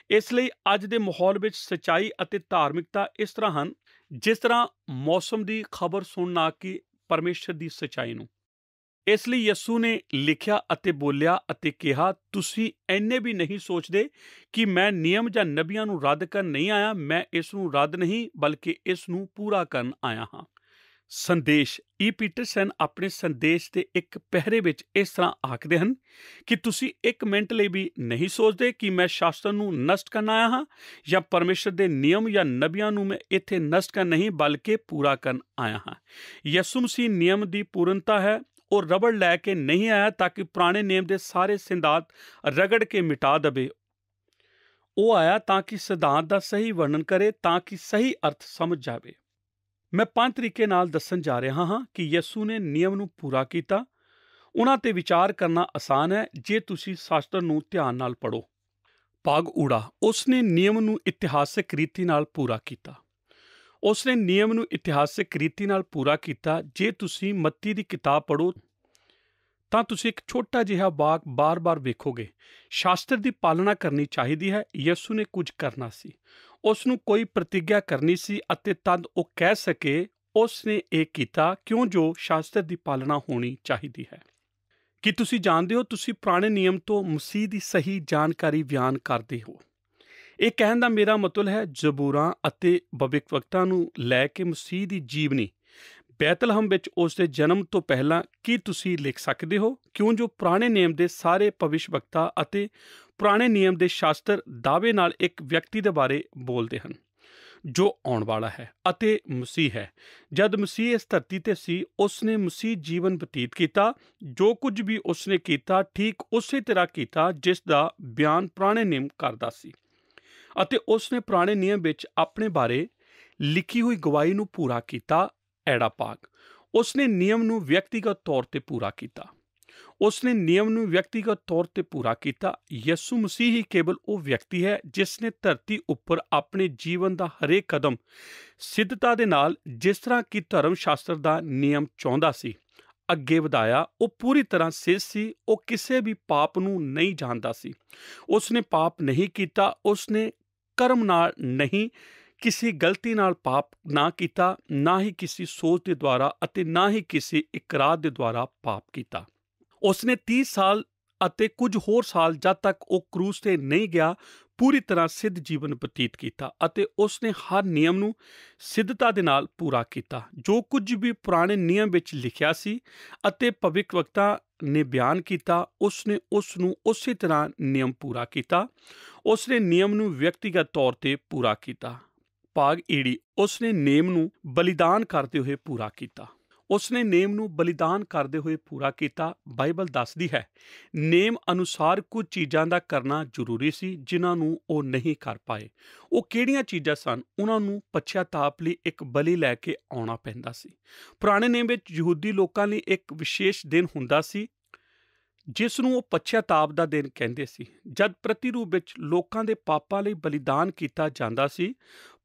ਇਸ ਲਈ ਅੱਜ ਦੇ ਮਾਹੌਲ ਵਿੱਚ ਸੱਚਾਈ ਅਤੇ ਧਾਰਮਿਕਤਾ ਇਸ ਤਰ੍ਹਾਂ ਹਨ ਜਿਸ ਤਰ੍ਹਾਂ ਮੌਸਮ ਦੀ ਖਬਰ ਸੁਣਨਾ ਕਿ ਪਰਮੇਸ਼ਰ ਦੀ ਸੱਚਾਈ ਨੂੰ। ਇਸ ਲਈ ਯਿਸੂ ਨੇ ਲਿਖਿਆ ਅਤੇ ਬੋਲਿਆ ਅਤੇ ਕਿਹਾ, ਤੁਸੀਂ ਇੰਨੇ ਵੀ ਨਹੀਂ ਸੋਚਦੇ ਕਿ ਮੈਂ ਨਿਯਮ ਜਾਂ ਨਬੀਆਂ ਨੂੰ ਰੱਦ ਕਰਨ ਨਹੀਂ ਆਇਆ। ਮੈਂ ਇਸ ਨੂੰ ਰੱਦ ਨਹੀਂ ਬਲਕਿ ਇਸ ਨੂੰ ਪੂਰਾ ਕਰਨ ਆਇਆ ਹਾਂ। ਸੰਦੇਸ਼ ਈ ਪੀਟਰਸਨ ਆਪਣੇ ਸੰਦੇਸ਼ ਦੇ ਇੱਕ ਪਹਿਰੇ ਵਿੱਚ ਇਸ ਤਰ੍ਹਾਂ ਆਖਦੇ ਹਨ ਕਿ ਤੁਸੀਂ ਇੱਕ ਮਿੰਟ ਲਈ ਵੀ ਨਹੀਂ ਸੋਚਦੇ ਕਿ ਮੈਂ ਸ਼ਾਸਤਰ ਨੂੰ ਨਸ਼ਟ ਕਰਨ ਆਇਆ ਹਾਂ ਜਾਂ ਪਰਮੇਸ਼ਰ ਦੇ ਨਿਯਮ ਜਾਂ ਨਬੀਆਂ ਨੂੰ ਮੈਂ ਇੱਥੇ ਨਸ਼ਟ ਕਰਨ ਨਹੀਂ ਬਲਕਿ ਪੂਰਾ ਕਰਨ ਆਇਆ ਹਾਂ। ਯਿਸੂ ਮਸੀਹ ਨਿਯਮ ਦੀ ਪੂਰਨਤਾ ਹੈ। ਉਹ ਰਬੜ ਲੈ ਕੇ ਨਹੀਂ ਆਇਆ ਤਾਂ ਕਿ ਪੁਰਾਣੇ ਨਿਯਮ ਦੇ ਸਾਰੇ ਸਿਧਾਂਤ ਰਗੜ ਕੇ ਮਿਟਾ ਦੇਵੇ। ਉਹ ਆਇਆ ਤਾਂ ਕਿ ਸਿਧਾਂਤ ਦਾ ਸਹੀ ਵਰਣਨ ਕਰੇ ਤਾਂ ਕਿ ਸਹੀ ਅਰਥ ਸਮਝ ਜਾਵੇ। ਮੈਂ 5 ਤਰੀਕੇ ਨਾਲ ਦੱਸਣ ਜਾ ਰਿਹਾ ਹਾਂ ਕਿ ਯਿਸੂ ਨੇ ਨਿਯਮ ਨੂੰ ਪੂਰਾ ਕੀਤਾ। ਉਹਨਾਂ ਤੇ ਵਿਚਾਰ ਕਰਨਾ ਆਸਾਨ ਹੈ ਜੇ ਤੁਸੀਂ ਸ਼ਾਸਤਰ ਨੂੰ ਧਿਆਨ ਨਾਲ ਪੜ੍ਹੋ। ਭਾਗ ਊੜਾ, ਉਸ ਨੇ ਨਿਯਮ ਨੂੰ ਇਤਿਹਾਸਕ ਰੀਤੀ ਨਾਲ ਪੂਰਾ ਕੀਤਾ। ਉਸ ਨੇ ਨਿਯਮ ਨੂੰ ਇਤਿਹਾਸਕ ਰੀਤੀ ਨਾਲ ਪੂਰਾ ਕੀਤਾ। ਜੇ ਤੁਸੀਂ ਮੱਤੀ ਦੀ ਕਿਤਾਬ ਪੜ੍ਹੋ ਤਾਂ ਤੁਸੀਂ ਇੱਕ ਛੋਟਾ ਜਿਹਾ ਬਾਗ ਬਾਰ-ਬਾਰ ਵੇਖੋਗੇ। ਸ਼ਾਸਤਰ ਦੀ ਪਾਲਣਾ ਕਰਨੀ ਚਾਹੀਦੀ ਹੈ। ਯਿਸੂ ਨੇ ਕੁਝ ਕਰਨਾ ਸੀ, ਉਸ ਨੂੰ ਕੋਈ ਪ੍ਰਤਿੱਗਿਆ ਕਰਨੀ ਸੀ ਅਤੇ ਤਦ ਉਹ ਕਹਿ ਸਕੇ ਉਸ ਨੇ ਇਹ ਕੀਤਾ ਕਿਉਂ ਜੋ ਸ਼ਾਸਤਰ ਦੀ ਪਾਲਣਾ ਹੋਣੀ ਚਾਹੀਦੀ ਹੈ। ਕੀ ਤੁਸੀਂ ਜਾਣਦੇ ਹੋ ਤੁਸੀਂ ਪੁਰਾਣੇ ਨਿਯਮ ਤੋਂ ਮਸੀਹ ਦੀ ਸਹੀ ਜਾਣਕਾਰੀ ਬਿਆਨ ਕਰਦੇ ਹੋ। ਇਹ ਕਹਿਣ ਦਾ ਮੇਰਾ ਮਤਲਬ ਹੈ ਜ਼ਬੂਰਾਂ ਅਤੇ ਭਵਿੱਖਵਕਤਾ ਨੂੰ ਲੈ ਕੇ ਮਸੀਹ ਦੀ ਜੀਵਨੀ ਬੈਤਲਹਮ ਵਿੱਚ ਉਸ ਦੇ ਜਨਮ ਤੋਂ ਪਹਿਲਾਂ ਕੀ ਤੁਸੀਂ ਲਿਖ ਸਕਦੇ ਹੋ ਕਿਉਂ ਜੋ ਪੁਰਾਣੇ ਨਿਯਮ ਦੇ ਸਾਰੇ ਭਵਿੱਖਵਕਤਾ ਅਤੇ ਪੁਰਾਣੇ ਨਿਯਮ ਦੇ ਸ਼ਾਸਤਰ ਦਾਅਵੇ ਨਾਲ ਇੱਕ ਵਿਅਕਤੀ ਦੇ ਬਾਰੇ ਬੋਲਦੇ ਹਨ ਜੋ ਆਉਣ ਵਾਲਾ ਹੈ ਅਤੇ ਮਸੀਹ ਹੈ। ਜਦ ਮਸੀਹ ਇਸ ਧਰਤੀ ਤੇ ਸੀ ਉਸ ਨੇ ਮਸੀਹ ਜੀਵਨ ਬਤੀਤ ਕੀਤਾ। ਜੋ ਕੁਝ ਵੀ ਉਸ ਨੇ ਕੀਤਾ ਠੀਕ ਉਸੇ ਤਰ੍ਹਾਂ ਕੀਤਾ ਜਿਸ ਦਾ ਬਿਆਨ ਪੁਰਾਣੇ ਨਿਯਮ ਕਰਦਾ ਸੀ ਅਤੇ ਉਸ ਨੇ ਪੁਰਾਣੇ ਨਿਯਮ ਵਿੱਚ ਆਪਣੇ ਬਾਰੇ ਲਿਖੀ ਹੋਈ ਗਵਾਹੀ ਨੂੰ ਪੂਰਾ ਕੀਤਾ। ਐੜਾ ਭਾਗ, ਉਸ ਨੇ ਨਿਯਮ ਨੂੰ ਵਿਅਕਤੀਗਤ ਤੌਰ ਤੇ ਪੂਰਾ ਕੀਤਾ। ਉਸ ਨੇ ਨਿਯਮ ਨੂੰ ਵਿਅਕਤੀਗਤ ਤੌਰ ਤੇ ਪੂਰਾ ਕੀਤਾ। ਯਿਸੂ ਮਸੀਹ ਹੀ ਕੇਵਲ ਉਹ ਵਿਅਕਤੀ ਹੈ ਜਿਸ ਨੇ ਧਰਤੀ ਉੱਪਰ ਆਪਣੇ ਜੀਵਨ ਦਾ ਹਰੇਕ ਕਦਮ ਸਿੱਧਤਾ ਦੇ ਨਾਲ, ਜਿਸ ਤਰ੍ਹਾਂ ਕਿ ਧਰਮ ਸ਼ਾਸਤਰ ਦਾ ਨਿਯਮ ਚਾਹੁੰਦਾ ਸੀ, ਅੱਗੇ ਵਧਾਇਆ। ਉਹ ਪੂਰੀ ਤਰ੍ਹਾਂ ਸਿੱਧ ਸੀ। ਉਹ ਕਿਸੇ ਵੀ ਪਾਪ ਨੂੰ ਨਹੀਂ ਜਾਣਦਾ ਸੀ। ਉਸ ਨੇ ਪਾਪ ਨਹੀਂ ਕੀਤਾ। ਉਸ ਨੇ ਕਰਮ ਨਾਲ ਨਹੀਂ, ਕਿਸੇ ਗਲਤੀ ਨਾਲ ਪਾਪ ਨਾ ਕੀਤਾ, ਨਾ ਹੀ ਕਿਸੇ ਸੋਚ ਦੇ ਦੁਆਰਾ ਅਤੇ ਨਾ ਹੀ ਕਿਸੇ ਇਕਰਾਰ ਦੇ ਦੁਆਰਾ ਪਾਪ ਕੀਤਾ। ਉਸ ਨੇ 30 ਸਾਲ ਅਤੇ ਕੁਝ ਹੋਰ ਸਾਲ ਜਦ ਤੱਕ ਉਹ ਕਰੂਸ ਤੇ ਨਹੀਂ ਗਿਆ ਪੂਰੀ ਤਰ੍ਹਾਂ ਸਿੱਧ ਜੀਵਨ ਬਤੀਤ ਕੀਤਾ ਅਤੇ ਉਸ ਨੇ ਹਰ ਨਿਯਮ ਨੂੰ ਸਿੱਧਤਾ ਦੇ ਨਾਲ ਪੂਰਾ ਕੀਤਾ। ਜੋ ਕੁਝ ਵੀ ਪੁਰਾਣੇ ਨਿਯਮ ਵਿੱਚ ਲਿਖਿਆ ਸੀ ਅਤੇ ਭਵਿੱਖਵਕਤਾ ਨੇ ਬਿਆਨ ਕੀਤਾ ਉਸ ਨੇ ਉਸ ਨੂੰ ਉਸੇ ਤਰ੍ਹਾਂ ਨਿਯਮ ਪੂਰਾ ਕੀਤਾ। ਉਸ ਨੇ ਨਿਯਮ ਨੂੰ ਵਿਅਕਤੀਗਤ ਤੌਰ ਤੇ ਪੂਰਾ ਕੀਤਾ। ਭਾਗ ਈੜੀ, ਉਸ ਨੇ ਨੇਮ ਨੂੰ ਬਲੀਦਾਨ ਕਰਦੇ ਹੋਏ ਪੂਰਾ ਕੀਤਾ। ਉਸ ਨੇ ਨੇਮ ਨੂੰ ਬਲੀਦਾਨ ਕਰਦੇ ਹੋਏ ਪੂਰਾ ਕੀਤਾ। ਬਾਈਬਲ ਦੱਸਦੀ ਹੈ ਨੇਮ ਅਨੁਸਾਰ ਕੁਝ ਚੀਜ਼ਾਂ ਦਾ ਕਰਨਾ ਜ਼ਰੂਰੀ ਸੀ ਜਿਨ੍ਹਾਂ ਨੂੰ ਉਹ ਨਹੀਂ ਕਰ ਪਾਏ। ਉਹ ਕਿਹੜੀਆਂ ਚੀਜ਼ਾਂ ਸਨ? ਉਹਨਾਂ ਨੂੰ ਪਛਤਾਪ ਲਈ ਇੱਕ ਬਲੀ ਲੈ ਕੇ ਆਉਣਾ ਪੈਂਦਾ ਸੀ। ਪੁਰਾਣੇ ਨੇਮ ਵਿੱਚ ਯਹੂਦੀ ਲੋਕਾਂ ਲਈ ਇੱਕ ਵਿਸ਼ੇਸ਼ ਦਿਨ ਹੁੰਦਾ ਸੀ ਜਿਸ ਨੂੰ ਉਹ ਪਛਤਾਪ ਦਾ ਦਿਨ ਕਹਿੰਦੇ ਸੀ, ਜਦ ਪ੍ਰਤੀਰੂਪ ਵਿੱਚ ਲੋਕਾਂ ਦੇ ਪਾਪਾਂ ਲਈ ਬਲੀਦਾਨ ਕੀਤਾ ਜਾਂਦਾ ਸੀ।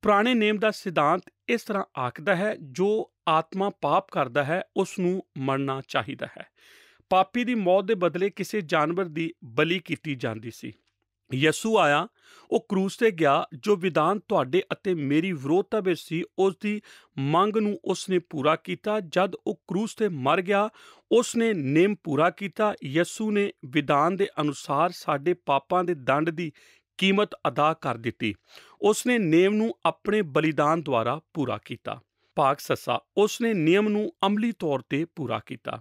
ਪੁਰਾਣੇ ਨੇਮ ਦਾ ਸਿਧਾਂਤ ਇਸ ਤਰ੍ਹਾਂ ਆਖਦਾ ਹੈ ਜੋ ਆਤਮਾ ਪਾਪ ਕਰਦਾ ਹੈ ਉਸ ਨੂੰ ਮਰਨਾ ਚਾਹੀਦਾ ਹੈ। ਪਾਪੀ ਦੀ ਮੌਤ ਦੇ ਬਦਲੇ ਕਿਸੇ ਜਾਨਵਰ ਦੀ ਬਲੀ ਕੀਤੀ ਜਾਂਦੀ ਸੀ। ਯਿਸੂ ਆਇਆ, ਉਹ ਕਰੂਸ ਤੇ ਗਿਆ। ਜੋ ਵਿਧਾਨ ਤੁਹਾਡੇ ਅਤੇ ਮੇਰੀ ਵਿਰੋਧਤਾ ਵਿੱਚ ਸੀ ਉਸ ਦੀ ਮੰਗ ਨੂੰ ਉਸ ਨੇ ਪੂਰਾ ਕੀਤਾ। ਜਦ ਉਹ ਕਰੂਸ ਤੇ ਮਰ ਗਿਆ ਉਸ ਨੇ ਨੇਮ ਪੂਰਾ ਕੀਤਾ। ਯਿਸੂ ਨੇ ਵਿਧਾਨ ਦੇ ਅਨੁਸਾਰ ਸਾਡੇ ਪਾਪਾਂ ਦੇ ਦੰਡ ਦੀ ਕੀਮਤ ਅਦਾ ਕਰ ਦਿੱਤੀ। ਉਸ ਨੇ ਨੇਮ ਨੂੰ ਆਪਣੇ ਬਲੀਦਾਨ ਦੁਆਰਾ ਪੂਰਾ ਕੀਤਾ। ਭਾਗ ਸੱਸਾ, ਉਸ ਨੇ ਨਿਯਮ ਨੂੰ ਅਮਲੀ ਤੌਰ ਤੇ ਪੂਰਾ ਕੀਤਾ।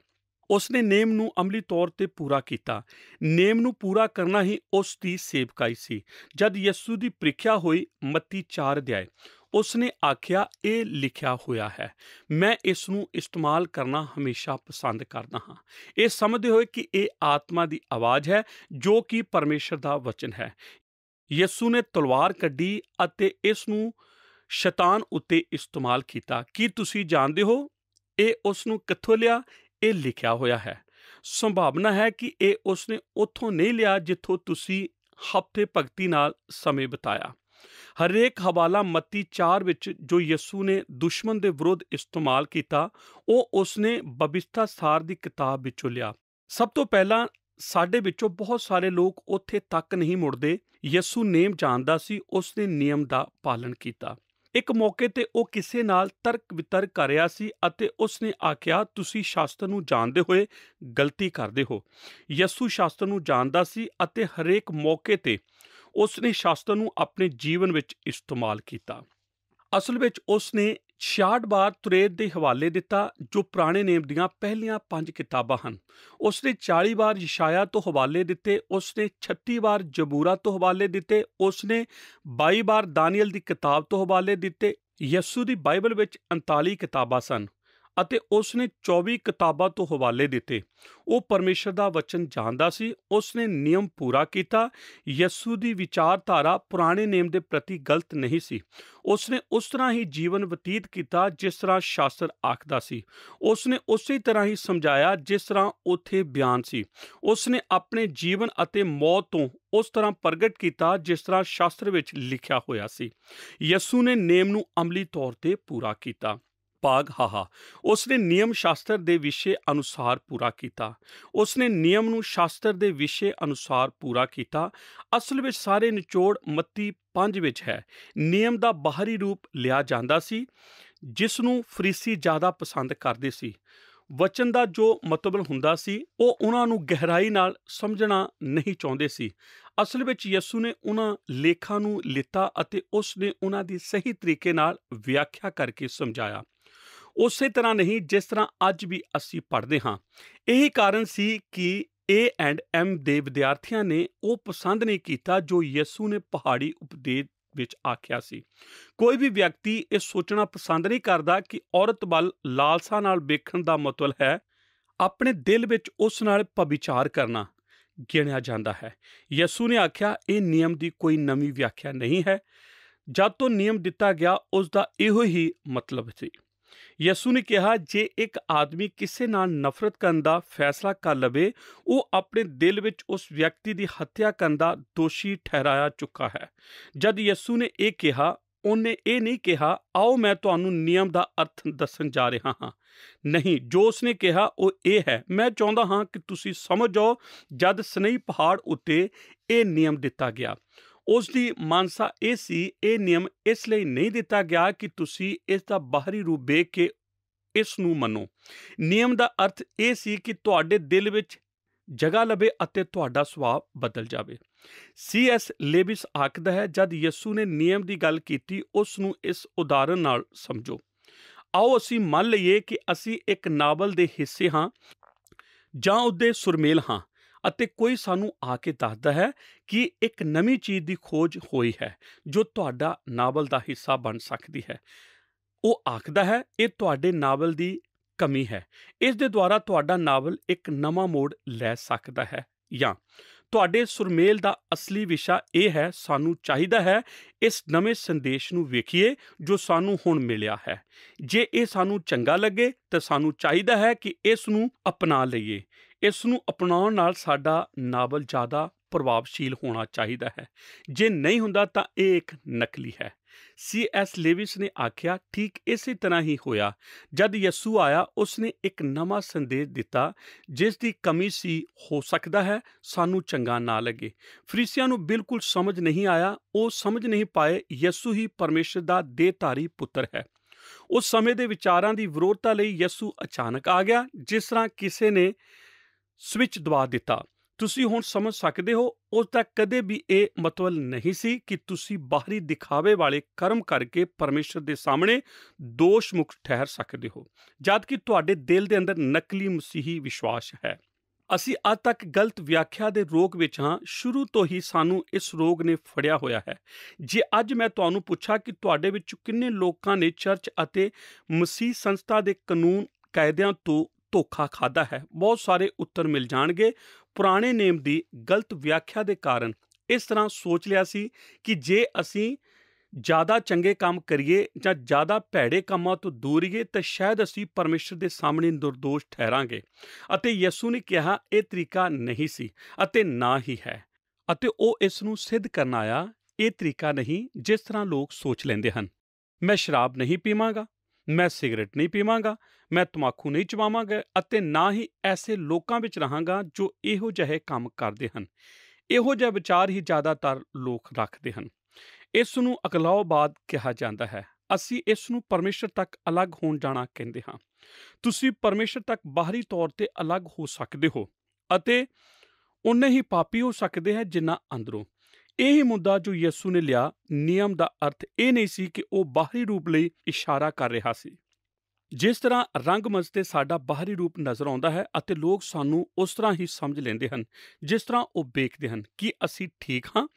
ਉਸ ਨੇ ਨੇਮ ਨੂੰ ਅਮਲੀ ਤੌਰ ਤੇ ਪੂਰਾ ਕੀਤਾ। ਨੇਮ ਨੂੰ ਪੂਰਾ ਕਰਨਾ ਹੀ ਉਸ ਦੀ ਸੇਵਕਾਈ ਸੀ। ਜਦ ਯਿਸੂ ਦੀ ਪ੍ਰੀਖਿਆ ਹੋਈ, ਮੱਤੀ 4 ਅਧਿਆਇ, ਉਸ ਨੇ ਆਖਿਆ ਇਹ ਲਿਖਿਆ ਹੋਇਆ ਹੈ। ਮੈਂ ਇਸ ਨੂੰ ਇਸਤੇਮਾਲ ਕਰਨਾ ਹਮੇਸ਼ਾ ਪਸੰਦ ਕਰਦਾ ਹਾਂ, ਇਹ ਸਮਝਦੇ ਹੋਏ ਕਿ ਇਹ ਆਤਮਾ ਦੀ ਆਵਾਜ਼ ਹੈ ਜੋ ਕਿ ਪਰਮੇਸ਼ਰ ਦਾ ਵਚਨ ਹੈ। ਯਿਸੂ ਨੇ ਤਲਵਾਰ ਕੱਢੀ ਅਤੇ ਇਸ ਨੂੰ ਸ਼ੈਤਾਨ ਉੱਤੇ ਇਸਤੇਮਾਲ ਕੀਤਾ। ਕੀ ਤੁਸੀਂ ਜਾਣਦੇ ਹੋ ਇਹ ਉਸ ਨੂੰ ਕਿੱਥੋਂ ਲਿਆ? ਇਹ ਲਿਖਿਆ ਹੋਇਆ ਹੈ। ਸੰਭਾਵਨਾ ਹੈ ਕਿ ਇਹ ਉਸ ਨੇ ਉੱਥੋਂ ਨਹੀਂ ਲਿਆ ਜਿੱਥੋਂ ਤੁਸੀਂ ਹਫ਼ਤੇ ਭਗਤੀ ਨਾਲ ਸਮੇਂ ਬਿਤਾਇਆ। ਹਰੇਕ ਹਵਾਲਾ ਮੱਤੀ 4 ਵਿੱਚ ਜੋ ਯਿਸੂ ਨੇ ਦੁਸ਼ਮਣ ਦੇ ਵਿਰੁੱਧ ਇਸਤੇਮਾਲ ਕੀਤਾ ਉਹ ਉਸ ਨੇ ਬਵਿਸਥਾ ਸਾਰ ਦੀ ਕਿਤਾਬ ਵਿੱਚੋਂ ਲਿਆ। ਸਭ ਤੋਂ ਪਹਿਲਾਂ ਸਾਡੇ ਵਿੱਚੋਂ ਬਹੁਤ ਸਾਰੇ ਲੋਕ ਉੱਥੇ ਤੱਕ ਨਹੀਂ ਮੁੜਦੇ। ਯਿਸੂ ਨੇਮ ਜਾਣਦਾ ਸੀ, ਉਸ ਨੇ ਨਿਯਮ ਦਾ ਪਾਲਣ ਕੀਤਾ। ਇੱਕ ਮੌਕੇ ਤੇ ਉਹ ਕਿਸੇ ਨਾਲ ਤਰਕ ਵਿਤਰਕ ਕਰ ਰਿਹਾ ਸੀ ਅਤੇ ਉਸ ਨੇ ਆਖਿਆ ਤੁਸੀਂ ਸ਼ਾਸਤਰ ਨੂੰ ਜਾਣਦੇ ਹੋਏ ਗਲਤੀ ਕਰਦੇ ਹੋ। ਯਿਸੂ ਸ਼ਾਸਤਰ ਨੂੰ ਜਾਣਦਾ ਸੀ ਅਤੇ ਹਰੇਕ ਮੌਕੇ ਤੇ ਉਸ ਨੇ ਸ਼ਾਸਤਰ ਨੂੰ ਆਪਣੇ ਜੀਵਨ ਵਿੱਚ ਇਸਤੇਮਾਲ ਕੀਤਾ। ਅਸਲ ਵਿੱਚ ਉਸ ਨੇ 66 ਵਾਰ ਤੁਰੇਤ ਦੇ ਹਵਾਲੇ ਦਿੱਤਾ, ਜੋ ਪੁਰਾਣੇ ਨੇਮ ਦੀਆਂ ਪਹਿਲੀਆਂ 5 ਕਿਤਾਬਾਂ ਹਨ। ਉਸਨੇ 40 ਵਾਰ ਯਸ਼ਾਇਆ ਤੋਂ ਹਵਾਲੇ ਦਿੱਤੇ। ਉਸਨੇ 36 ਵਾਰ ਜਬੂਰਾ ਤੋਂ ਹਵਾਲੇ ਦਿੱਤੇ। ਉਸਨੇ 22 ਵਾਰ ਦਾਨੀਅਲ ਦੀ ਕਿਤਾਬ ਤੋਂ ਹਵਾਲੇ ਦਿੱਤੇ। ਯਸੂ ਦੀ ਬਾਈਬਲ ਵਿੱਚ 39 ਕਿਤਾਬਾਂ ਸਨ ਅਤੇ ਉਸਨੇ 24 ਕਿਤਾਬਾਂ ਤੋਂ ਹਵਾਲੇ ਦਿੱਤੇ। ਉਹ ਪਰਮੇਸ਼ਰ ਦਾ ਵਚਨ ਜਾਣਦਾ ਸੀ। ਉਸਨੇ ਨਿਯਮ ਪੂਰਾ ਕੀਤਾ। ਯਸੂ ਦੀ ਵਿਚਾਰਧਾਰਾ ਪੁਰਾਣੇ ਨੇਮ ਦੇ ਪ੍ਰਤੀ ਗਲਤ ਨਹੀਂ ਸੀ। ਉਸਨੇ ਉਸ ਤਰ੍ਹਾਂ ਹੀ ਜੀਵਨ ਬਤੀਤ ਕੀਤਾ ਜਿਸ ਤਰ੍ਹਾਂ ਸ਼ਾਸਤਰ ਆਖਦਾ ਸੀ। ਉਸਨੇ ਉਸੇ ਤਰ੍ਹਾਂ ਹੀ ਸਮਝਾਇਆ ਜਿਸ ਤਰ੍ਹਾਂ ਉੱਥੇ ਬਿਆਨ ਸੀ। ਉਸਨੇ ਆਪਣੇ ਜੀਵਨ ਅਤੇ ਮੌਤ ਤੋਂ ਉਸ ਤਰ੍ਹਾਂ ਪ੍ਰਗਟ ਕੀਤਾ ਜਿਸ ਤਰ੍ਹਾਂ ਸ਼ਾਸਤਰ ਵਿੱਚ ਲਿਖਿਆ ਹੋਇਆ ਸੀ। ਯਸੂ ਨੇ ਨੇਮ ਨੂੰ ਅਮਲੀ ਤੌਰ ਤੇ ਪੂਰਾ ਕੀਤਾ। ਭਾਗ ਹਾਹਾ। ਉਸਨੇ ਨਿਯਮ ਸ਼ਾਸਤਰ ਦੇ ਵਿਸ਼ੇ ਅਨੁਸਾਰ ਪੂਰਾ ਕੀਤਾ। ਉਸਨੇ ਨਿਯਮ ਨੂੰ ਸ਼ਾਸਤਰ ਦੇ ਵਿਸ਼ੇ ਅਨੁਸਾਰ ਪੂਰਾ ਕੀਤਾ। ਅਸਲ ਵਿੱਚ ਸਾਰੇ ਨਿਚੋੜ ਮੱਤੀ 5 ਵਿੱਚ ਹੈ। ਨਿਯਮ ਦਾ ਬਾਹਰੀ ਰੂਪ ਲਿਆ ਜਾਂਦਾ ਸੀ ਜਿਸ ਨੂੰ ਫਰੀਸੀ ਜ਼ਿਆਦਾ ਪਸੰਦ ਕਰਦੇ ਸੀ। ਵਚਨ ਦਾ ਜੋ ਮਤਲਬ ਹੁੰਦਾ ਸੀ ਉਹ ਉਹਨਾਂ ਨੂੰ ਗਹਿਰਾਈ ਨਾਲ ਸਮਝਣਾ ਨਹੀਂ ਚਾਹੁੰਦੇ ਸੀ। ਅਸਲ ਵਿੱਚ ਯਸੂ ਨੇ ਉਹਨਾਂ ਲੇਖਾਂ ਨੂੰ ਲਿੱਤਾ ਅਤੇ ਉਸ ਨੇ ਉਹਨਾਂ ਦੀ ਸਹੀ ਤਰੀਕੇ ਨਾਲ ਵਿਆਖਿਆ ਕਰਕੇ ਸਮਝਾਇਆ। ਉਸੇ ਤਰ੍ਹਾਂ ਨਹੀਂ ਜਿਸ ਤਰ੍ਹਾਂ ਅੱਜ ਵੀ ਅਸੀਂ ਪੜ੍ਹਦੇ ਹਾਂ। ਇਹੀ ਕਾਰਨ ਸੀ ਕਿ A&M ਦੇ ਵਿਦਿਆਰਥੀਆਂ ਨੇ ਉਹ ਪਸੰਦ ਨਹੀਂ ਕੀਤਾ ਜੋ ਯਸੂ ਨੇ ਪਹਾੜੀ ਉਪਦੇਸ਼ ਵਿੱਚ ਆਖਿਆ ਸੀ। ਕੋਈ ਵੀ ਵਿਅਕਤੀ ਇਹ ਸੋਚਣਾ ਪਸੰਦ ਨਹੀਂ ਕਰਦਾ ਕਿ ਔਰਤ ਵੱਲ ਲਾਲਸਾ ਨਾਲ ਵੇਖਣ ਦਾ ਮਤਲਬ ਹੈ ਆਪਣੇ ਦਿਲ ਵਿੱਚ ਉਸ ਨਾਲ ਪਵਿਚਾਰ ਕਰਨਾ ਗਿਣਿਆ ਜਾਂਦਾ ਹੈ। ਯਸੂ ਨੇ ਆਖਿਆ ਇਹ ਨਿਯਮ ਦੀ ਕੋਈ ਨਵੀਂ ਵਿਆਖਿਆ ਨਹੀਂ ਹੈ। ਜਦ ਤੋਂ ਨਿਯਮ ਦਿੱਤਾ ਗਿਆ ਉਸ ਦਾ ਇਹੋ ਹੀ ਮਤਲਬ ਸੀ। ਯਸੂ ਨੇ ਕਿਹਾ ਜੇ ਇੱਕ ਆਦਮੀ ਕਿਸੇ ਨਾਲ ਨਫ਼ਰਤ ਕਰਨ ਦਾ ਫੈਸਲਾ ਕਰ ਲਵੇ ਉਹ ਆਪਣੇ ਦਿਲ ਵਿੱਚ ਉਸ ਵਿਅਕਤੀ ਦੀ ਹੱਤਿਆ ਕਰਨ ਦਾ ਦੋਸ਼ੀ ਠਹਿਰਾਇਆ ਚੁੱਕਾ ਹੈ। ਜਦ ਯਸੂ ਨੇ ਇਹ ਕਿਹਾ ਉਹਨੇ ਇਹ ਨਹੀਂ ਕਿਹਾ ਆਓ ਮੈਂ ਤੁਹਾਨੂੰ ਨਿਯਮ ਦਾ ਅਰਥ ਦੱਸਣ ਜਾ ਰਿਹਾ ਹਾਂ। ਨਹੀਂ, ਜੋ ਉਸਨੇ ਕਿਹਾ ਉਹ ਇਹ ਹੈ ਮੈਂ ਚਾਹੁੰਦਾ ਹਾਂ ਕਿ ਤੁਸੀਂ ਸਮਝ ਜਾਓ ਜਦ ਸਨਈ ਪਹਾੜ ਉੱਤੇ ਇਹ ਨਿਯਮ ਦਿੱਤਾ ਗਿਆ ਉਸ ਦੀ ਮਾਨਸਾ ਇਹ ਸੀ ਇਹ ਨਿਯਮ ਇਸ ਲਈ ਨਹੀਂ ਦਿੱਤਾ ਗਿਆ ਕਿ ਤੁਸੀਂ ਇਸ ਦਾ ਬਾਹਰੀ ਰੂਪ ਵੇਖ ਕੇ ਇਸ ਨੂੰ ਮੰਨੋ। ਨਿਯਮ ਦਾ ਅਰਥ ਇਹ ਸੀ ਕਿ ਤੁਹਾਡੇ ਦਿਲ ਵਿੱਚ ਜਗ੍ਹਾ ਲਵੇ ਅਤੇ ਤੁਹਾਡਾ ਸੁਭਾਅ ਬਦਲ ਜਾਵੇ। C.S. ਲੇਵਿਸ ਆਖਦਾ ਹੈ ਜਦ ਯਸੂ ਨੇ ਨਿਯਮ ਦੀ ਗੱਲ ਕੀਤੀ ਉਸ ਨੂੰ ਇਸ ਉਦਾਹਰਨ ਨਾਲ ਸਮਝੋ। ਆਓ ਅਸੀਂ ਮੰਨ ਲਈਏ ਕਿ ਅਸੀਂ ਇੱਕ ਨਾਵਲ ਦੇ ਹਿੱਸੇ ਹਾਂ ਜਾਂ ਉਹਦੇ ਸੁਰਮੇਲ ਹਾਂ ਅਤੇ ਕੋਈ ਸਾਨੂੰ ਆ ਕੇ ਦੱਸਦਾ ਹੈ ਕਿ ਇੱਕ ਨਵੀਂ ਚੀਜ਼ ਦੀ ਖੋਜ ਹੋਈ ਹੈ ਜੋ ਤੁਹਾਡਾ ਨਾਵਲ ਦਾ ਹਿੱਸਾ ਬਣ ਸਕਦੀ ਹੈ। ਉਹ ਆਖਦਾ ਹੈ ਇਹ ਤੁਹਾਡੇ ਨਾਵਲ ਦੀ ਕਮੀ ਹੈ। ਇਸ ਦੇ ਦੁਆਰਾ ਤੁਹਾਡਾ ਨਾਵਲ ਇੱਕ ਨਵਾਂ ਮੋੜ ਲੈ ਸਕਦਾ ਹੈ। ਜਾਂ ਤੁਹਾਡੇ ਸੁਰਮੇਲ ਦਾ ਅਸਲੀ ਵਿਸ਼ਾ ਇਹ ਹੈ ਸਾਨੂੰ ਚਾਹੀਦਾ ਹੈ ਇਸ ਨਵੇਂ ਸੰਦੇਸ਼ ਨੂੰ ਵੇਖੀਏ ਜੋ ਸਾਨੂੰ ਹੁਣ ਮਿਲਿਆ ਹੈ। ਜੇ ਇਹ ਸਾਨੂੰ ਚੰਗਾ ਲੱਗੇ ਤਾਂ ਸਾਨੂੰ ਚਾਹੀਦਾ ਹੈ ਕਿ ਇਸ ਨੂੰ ਅਪਣਾ ਲਈਏ। ਇਸ ਨੂੰ ਅਪਣਾਉਣ ਨਾਲ ਸਾਡਾ ਨਾਵਲ ਜ਼ਿਆਦਾ ਪ੍ਰਭਾਵਸ਼ੀਲ ਹੋਣਾ ਚਾਹੀਦਾ ਹੈ। ਜੇ ਨਹੀਂ ਹੁੰਦਾ ਤਾਂ ਇਹ ਇੱਕ ਨਕਲੀ ਹੈ। C.S. ਲੇਵਿਸ ਨੇ ਆਖਿਆ ਠੀਕ ਇਸੇ ਤਰ੍ਹਾਂ ਹੀ ਹੋਇਆ। ਜਦ ਯਸੂ ਆਇਆ ਉਸਨੇ ਇੱਕ ਨਵਾਂ ਸੰਦੇਸ਼ ਦਿੱਤਾ ਜਿਸ ਦੀ ਕਮੀ ਸੀ। ਹੋ ਸਕਦਾ ਹੈ ਸਾਨੂੰ ਚੰਗਾ ਨਾ ਲੱਗੇ। ਫਰੀਸੀਆਂ ਨੂੰ ਬਿਲਕੁਲ ਸਮਝ ਨਹੀਂ ਆਇਆ। ਉਹ ਸਮਝ ਨਹੀਂ ਪਾਏ ਯਸੂ ਹੀ ਪਰਮੇਸ਼ਰ ਦਾ ਦੇਹਧਾਰੀ ਪੁੱਤਰ ਹੈ। ਉਸ ਸਮੇਂ ਦੇ ਵਿਚਾਰਾਂ ਦੀ ਵਿਰੋਧਤਾ ਲਈ ਯਸੂ ਅਚਾਨਕ ਆ ਗਿਆ ਜਿਸ ਤਰ੍ਹਾਂ ਕਿਸੇ ਨੇ ਸਵਿਚ ਦਬਾ ਦਿੱਤਾ। ਤੁਸੀਂ ਹੁਣ ਸਮਝ ਸਕਦੇ ਹੋ ਉਸ ਦਾ ਕਦੇ ਵੀ ਇਹ ਮਤਲਬ ਨਹੀਂ ਸੀ ਕਿ ਤੁਸੀਂ ਬਾਹਰੀ ਦਿਖਾਵੇ ਵਾਲੇ ਕਰਮ ਕਰਕੇ ਪਰਮੇਸ਼ਰ ਦੇ ਸਾਹਮਣੇ ਦੋਸ਼ ਮੁਕਤ ਠਹਿਰ ਸਕਦੇ ਹੋ ਜਦ ਕਿ ਤੁਹਾਡੇ ਦਿਲ ਦੇ ਅੰਦਰ ਨਕਲੀ ਮਸੀਹੀ ਵਿਸ਼ਵਾਸ ਹੈ। ਅਸੀਂ ਅੱਜ ਤੱਕ ਗਲਤ ਵਿਆਖਿਆ ਦੇ ਰੋਗ ਵਿੱਚ ਹਾਂ। ਸ਼ੁਰੂ ਤੋਂ ਹੀ ਸਾਨੂੰ ਇਸ ਰੋਗ ਨੇ ਫੜਿਆ ਹੋਇਆ ਹੈ। ਜੇ ਅੱਜ ਮੈਂ ਤੁਹਾਨੂੰ ਪੁੱਛਾਂ ਕਿ ਤੁਹਾਡੇ ਵਿੱਚ ਕਿੰਨੇ ਲੋਕਾਂ ਨੇ ਚਰਚ ਅਤੇ ਮਸੀਹ ਸੰਸਥਾ ਦੇ ਕਾਨੂੰਨ ਕਾਇਦਿਆਂ ਤੋਂ ਧੋਖਾ ਖਾਦਾ ਹੈ, ਬਹੁਤ ਸਾਰੇ ਉੱਤਰ ਮਿਲ ਜਾਣਗੇ। ਪੁਰਾਣੇ ਨੇਮ ਦੀ ਗਲਤ ਵਿਆਖਿਆ ਦੇ ਕਾਰਨ ਇਸ ਤਰ੍ਹਾਂ ਸੋਚ ਲਿਆ ਸੀ ਕਿ ਜੇ ਅਸੀਂ ਜ਼ਿਆਦਾ ਚੰਗੇ ਕੰਮ ਕਰੀਏ ਜਾਂ ਜ਼ਿਆਦਾ ਭੈੜੇ ਕੰਮਾਂ ਤੋਂ ਦੂਰ ਰਹੀਏ ਤਾਂ ਸ਼ਾਇਦ ਅਸੀਂ ਪਰਮੇਸ਼ਰ ਦੇ ਸਾਹਮਣੇ ਨਿਰਦੋਸ਼ ਠਹਿਰਾਂਗੇ। ਅਤੇ ਯਸੂ ਨੇ ਕਿਹਾ ਇਹ ਤਰੀਕਾ ਨਹੀਂ ਸੀ ਅਤੇ ਨਾ ਹੀ ਹੈ ਅਤੇ ਉਹ ਇਸ ਨੂੰ ਸਿੱਧ ਕਰਨ ਆਇਆ ਇਹ ਤਰੀਕਾ ਨਹੀਂ ਜਿਸ ਤਰ੍ਹਾਂ ਲੋਕ ਸੋਚ ਲੈਂਦੇ ਹਨ। ਮੈਂ ਸ਼ਰਾਬ ਨਹੀਂ ਪੀਵਾਂਗਾ, ਮੈਂ ਸਿਗਰਟ ਨਹੀਂ ਪੀਵਾਂਗਾ, ਮੈਂ ਤੰਬਾਕੂ ਨਹੀਂ ਚਬਾਵਾਂਗਾ ਅਤੇ ਨਾ ਹੀ ਐਸੇ ਲੋਕਾਂ ਵਿੱਚ ਰਹਾਂਗਾ ਜੋ ਇਹੋ ਜਿਹੇ ਕੰਮ ਕਰਦੇ ਹਨ। ਇਹੋ ਜਿਹਾ ਵਿਚਾਰ ਹੀ ਜ਼ਿਆਦਾਤਰ ਲੋਕ ਰੱਖਦੇ ਹਨ। ਇਸ ਨੂੰ ਅਕਲਾਓਬਾਦ ਕਿਹਾ ਜਾਂਦਾ ਹੈ। ਅਸੀਂ ਇਸ ਨੂੰ ਪਰਮੇਸ਼ਰ ਤੱਕ ਅਲੱਗ ਹੋਣ ਜਾਣਾ ਕਹਿੰਦੇ ਹਾਂ। ਤੁਸੀਂ ਪਰਮੇਸ਼ਰ ਤੱਕ ਬਾਹਰੀ ਤੌਰ ਤੇ ਅਲੱਗ ਹੋ ਸਕਦੇ ਹੋ ਅਤੇ ਉਨੇ ਹੀ ਪਾਪੀ ਹੋ ਸਕਦੇ ਹੈ ਜਿੰਨਾ ਅੰਦਰੋਂ। ਇਹੀ ਮੁੱਦਾ ਜੋ ਯਿਸੂ ਨੇ ਲਿਆ। ਨਿਯਮ ਦਾ ਅਰਥ ਇਹ ਨਹੀਂ ਸੀ ਕਿ ਉਹ ਬਾਹਰੀ ਰੂਪ ਲਈ ਇਸ਼ਾਰਾ ਕਰ ਰਿਹਾ ਸੀ। ਜਿਸ ਤਰ੍ਹਾਂ ਰੰਗ-ਮੰਚ ਤੇ ਸਾਡਾ ਬਾਹਰੀ ਰੂਪ ਨਜ਼ਰ ਆਉਂਦਾ ਹੈ ਅਤੇ ਲੋਕ ਸਾਨੂੰ ਉਸ ਤਰ੍ਹਾਂ ਹੀ ਸਮਝ ਲੈਂਦੇ ਹਨ ਜਿਸ ਤਰ੍ਹਾਂ ਉਹ ਵੇਖਦੇ ਹਨ। ਕੀ ਅਸੀਂ ਠੀਕ ਹਾਂ?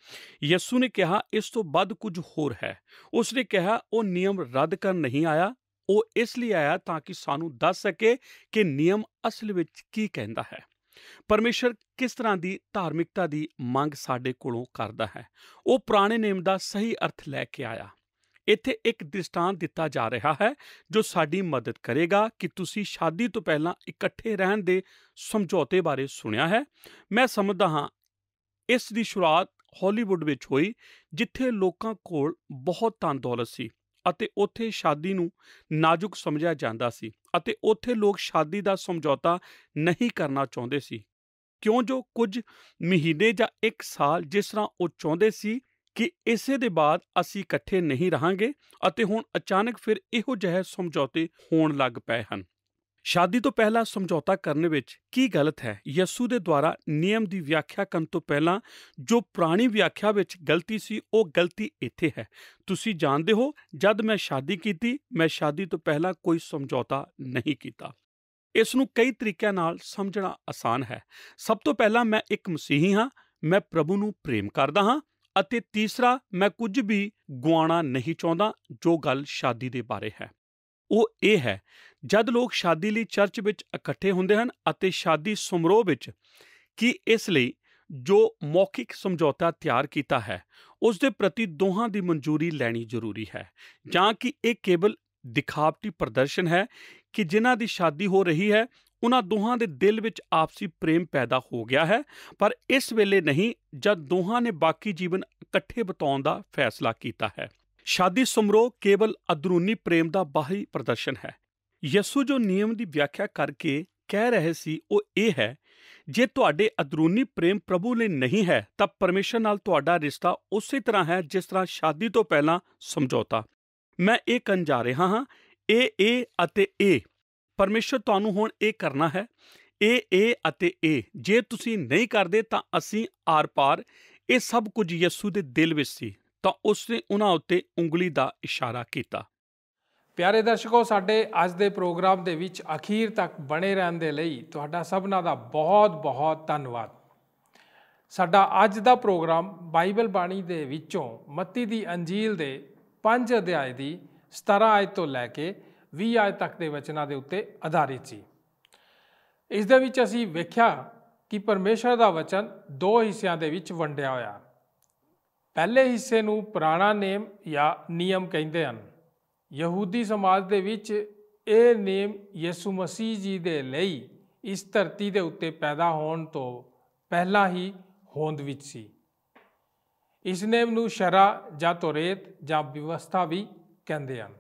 ਯਿਸੂ ਨੇ ਕਿਹਾ ਇਸ ਤੋਂ ਵੱਧ ਕੁਝ ਹੋਰ ਹੈ। ਉਸ ਨੇ ਕਿਹਾ ਉਹ ਨਿਯਮ ਰੱਦ ਕਰਨ ਨਹੀਂ ਆਇਆ, ਉਹ ਇਸ ਲਈ ਆਇਆ ਤਾਂ ਕਿ ਸਾਨੂੰ ਦੱਸ ਸਕੇ ਕਿ ਨਿਯਮ ਅਸਲ ਵਿੱਚ ਕੀ ਕਹਿੰਦਾ ਹੈ। ਪਰਮੇਸ਼ਰ ਕਿਸ ਤਰ੍ਹਾਂ ਦੀ ਧਾਰਮਿਕਤਾ ਦੀ ਮੰਗ ਸਾਡੇ ਕੋਲੋਂ ਕਰਦਾ ਹੈ। ਉਹ ਪੁਰਾਣੇ ਨਿਯਮ ਦਾ ਸਹੀ ਅਰਥ ਲੈ ਕੇ ਆਇਆ। ਇੱਥੇ ਇੱਕ ਦ੍ਰਿਸ਼ਟਾਂਤ ਦਿੱਤਾ ਜਾ ਰਿਹਾ ਹੈ ਜੋ ਸਾਡੀ ਮਦਦ ਕਰੇਗਾ। ਕਿ ਤੁਸੀਂ ਸ਼ਾਦੀ ਤੋਂ ਪਹਿਲਾਂ ਇਕੱਠੇ ਰਹਿਣ ਦੇ ਸਮਝੌਤੇ ਬਾਰੇ ਸੁਣਿਆ ਹੈ। ਮੈਂ ਸਮਝਦਾ ਹਾਂ ਇਸ ਦੀ ਸ਼ੁਰੂਆਤ ਹਾਲੀਵੁੱਡ ਵਿੱਚ ਹੋਈ, ਜਿੱਥੇ ਲੋਕਾਂ ਕੋਲ ਬਹੁਤ ਧਨ ਦੌਲਤ ਸੀ ਅਤੇ ਉੱਥੇ ਸ਼ਾਦੀ ਨੂੰ ਨਾਜ਼ੁਕ ਸਮਝਿਆ ਜਾਂਦਾ ਸੀ ਅਤੇ ਉੱਥੇ ਲੋਕ ਸ਼ਾਦੀ ਦਾ ਸਮਝੌਤਾ ਨਹੀਂ ਕਰਨਾ ਚਾਹੁੰਦੇ ਸੀ ਕਿਉਂ ਜੋ ਕੁਝ ਮਹੀਨੇ ਜਾਂ ਇੱਕ ਸਾਲ ਜਿਸ ਤਰ੍ਹਾਂ ਉਹ ਚਾਹੁੰਦੇ ਸੀ ਕਿ ਇਸੇ ਦੇ ਬਾਅਦ ਅਸੀਂ ਇਕੱਠੇ ਨਹੀਂ ਰਹਾਂਗੇ ਅਤੇ ਹੁਣ ਅਚਾਨਕ ਫਿਰ ਇਹੋ ਜਿਹੇ ਸਮਝੌਤੇ ਹੋਣ ਲੱਗ ਪਏ ਹਨ। ਸ਼ਾਦੀ ਤੋਂ ਪਹਿਲਾਂ ਸਮਝੌਤਾ ਕਰਨ ਵਿੱਚ ਕੀ ਗਲਤ ਹੈ? ਯਿਸੂ ਦੇ ਦੁਆਰਾ ਨਿਯਮ ਦੀ ਵਿਆਖਿਆ ਕਰਨ ਤੋਂ ਪਹਿਲਾਂ ਜੋ ਪੁਰਾਣੀ ਵਿਆਖਿਆ ਵਿੱਚ ਗਲਤੀ ਸੀ, ਉਹ ਗਲਤੀ ਇੱਥੇ ਹੈ। ਤੁਸੀਂ ਜਾਣਦੇ ਹੋ, ਜਦ ਮੈਂ ਸ਼ਾਦੀ ਕੀਤੀ, ਮੈਂ ਸ਼ਾਦੀ ਤੋਂ ਪਹਿਲਾਂ ਕੋਈ ਸਮਝੌਤਾ ਨਹੀਂ ਕੀਤਾ। ਇਸ ਨੂੰ ਕਈ ਤਰੀਕਿਆਂ ਨਾਲ ਸਮਝਣਾ ਆਸਾਨ ਹੈ। ਸਭ ਤੋਂ ਪਹਿਲਾਂ ਮੈਂ ਇੱਕ ਮਸੀਹੀ ਹਾਂ, ਮੈਂ ਪ੍ਰਭੂ ਨੂੰ ਪ੍ਰੇਮ ਕਰਦਾ ਹਾਂ ਅਤੇ ਤੀਸਰਾ, ਮੈਂ ਕੁਝ ਵੀ ਗੁਆਉਣਾ ਨਹੀਂ ਚਾਹੁੰਦਾ। ਜੋ ਗੱਲ ਸ਼ਾਦੀ ਦੇ ਬਾਰੇ ਹੈ ਉਹ ਇਹ ਹੈ, ਜਦ ਲੋਕ ਸ਼ਾਦੀ ਲਈ ਚਰਚ ਵਿੱਚ ਇਕੱਠੇ ਹੁੰਦੇ ਹਨ ਅਤੇ ਸ਼ਾਦੀ ਸਮਾਰੋਹ ਵਿੱਚ, ਕਿ ਇਸ ਲਈ ਜੋ ਮੌਖਿਕ ਸਮਝੌਤਾ ਤਿਆਰ ਕੀਤਾ ਹੈ ਉਸ ਦੇ ਪ੍ਰਤੀ ਦੋਹਾਂ ਦੀ ਮਨਜ਼ੂਰੀ ਲੈਣੀ ਜ਼ਰੂਰੀ ਹੈ, ਜਾਂ ਕਿ ਇਹ ਕੇਵਲ ਦਿਖਾਵਟੀ ਪ੍ਰਦਰਸ਼ਨ ਹੈ ਕਿ ਜਿਨ੍ਹਾਂ ਦੀ ਸ਼ਾਦੀ ਹੋ ਰਹੀ ਹੈ ਉਹਨਾਂ ਦੋਹਾਂ ਦੇ ਦਿਲ ਵਿੱਚ ਆਪਸੀ ਪ੍ਰੇਮ ਪੈਦਾ ਹੋ ਗਿਆ ਹੈ, ਪਰ ਇਸ ਵੇਲੇ ਨਹੀਂ ਜਦ ਦੋਹਾਂ ਨੇ ਬਾਕੀ ਜੀਵਨ ਇਕੱਠੇ ਬਿਤਾਉਣ ਦਾ ਫੈਸਲਾ ਕੀਤਾ ਹੈ। ਸ਼ਾਦੀ ਸਮਾਰੋਹ ਕੇਵਲ ਅੰਦਰੂਨੀ ਪ੍ਰੇਮ ਦਾ ਬਾਹਰੀ ਪ੍ਰਦਰਸ਼ਨ ਹੈ। ਯਿਸੂ ਜੋ ਨਿਯਮ ਦੀ ਵਿਆਖਿਆ ਕਰਕੇ ਕਹਿ ਰਹੇ ਸੀ ਉਹ ਇਹ ਹੈ, ਜੇ ਤੁਹਾਡੇ ਅੰਦਰੂਨੀ ਪ੍ਰੇਮ ਪ੍ਰਭੂ ਲਈ ਨਹੀਂ ਹੈ ਤਾਂ ਪਰਮੇਸ਼ਰ ਨਾਲ ਤੁਹਾਡਾ ਰਿਸ਼ਤਾ ਉਸੇ ਤਰ੍ਹਾਂ ਹੈ ਜਿਸ ਤਰ੍ਹਾਂ ਸ਼ਾਦੀ ਤੋਂ ਪਹਿਲਾਂ ਸਮਝੌਤਾ। ਮੈਂ ਇਹ ਕਰਨ ਜਾ ਰਿਹਾ ਹਾਂ, ਇਹ ਅਤੇ ਇਹ। ਪਰਮੇਸ਼ਰ ਤੁਹਾਨੂੰ ਹੁਣ ਇਹ ਕਰਨਾ ਹੈ, ਇਹ ਅਤੇ ਇਹ। ਜੇ ਤੁਸੀਂ ਨਹੀਂ ਕਰਦੇ ਤਾਂ ਅਸੀਂ ਆਰ-ਪਾਰ। ਇਹ ਸਭ ਕੁਝ ਯਿਸੂ ਦੇ ਦਿਲ ਵਿੱਚ ਸੀ ਤਾਂ ਉਸਨੇ ਉਹਨਾਂ ਉੱਤੇ ਉਂਗਲੀ ਦਾ ਇਸ਼ਾਰਾ ਕੀਤਾ। ਪਿਆਰੇ ਦਰਸ਼ਕੋ, ਸਾਡੇ ਅੱਜ ਦੇ ਪ੍ਰੋਗਰਾਮ ਦੇ ਵਿੱਚ ਅਖੀਰ ਤੱਕ ਬਣੇ ਰਹਿਣ ਦੇ ਲਈ ਤੁਹਾਡਾ ਸਭਨਾਂ ਦਾ ਬਹੁਤ-ਬਹੁਤ ਧੰਨਵਾਦ। ਸਾਡਾ ਅੱਜ ਦਾ ਪ੍ਰੋਗਰਾਮ ਬਾਈਬਲ ਬਾਣੀ ਦੇ ਵਿੱਚੋਂ ਮੱਤੀ ਦੀ ਅੰਜੀਲ ਦੇ 5 ਅਧਿਆਏ ਦੀ 17 ਆਇਤ ਤੋਂ ਲੈ ਕੇ 20 ਆਇਤ ਤੱਕ ਦੇ ਵਚਨਾਂ ਦੇ ਉੱਤੇ ਆਧਾਰਿਤ ਸੀ। ਇਸ ਦੇ ਵਿੱਚ ਅਸੀਂ ਵੇਖਿਆ ਕਿ ਪਰਮੇਸ਼ਰ ਦਾ ਵਚਨ 2 ਹਿੱਸਿਆਂ ਦੇ ਵਿੱਚ ਵੰਡਿਆ ਹੋਇਆ। ਪਹਿਲੇ ਹਿੱਸੇ ਨੂੰ ਪੁਰਾਣਾ ਨੇਮ ਜਾਂ ਨਿਯਮ ਕਹਿੰਦੇ ਹਨ। ਯਹੂਦੀ ਸਮਾਜ ਦੇ ਵਿੱਚ ਇਹ ਨੇਮ ਯਿਸੂ ਮਸੀਹ ਜੀ ਦੇ ਲਈ ਇਸ ਧਰਤੀ ਦੇ ਉੱਤੇ ਪੈਦਾ ਹੋਣ ਤੋਂ ਪਹਿਲਾਂ ਹੀ ਹੋਂਦ ਵਿੱਚ ਸੀ। ਇਸ ਨੇਮ ਨੂੰ ਸ਼ਰਾ ਜਾਂ ਤੋਰੇਤ ਜਾਂ ਵਿਵਸਥਾ ਵੀ ਕਹਿੰਦੇ ਹਨ।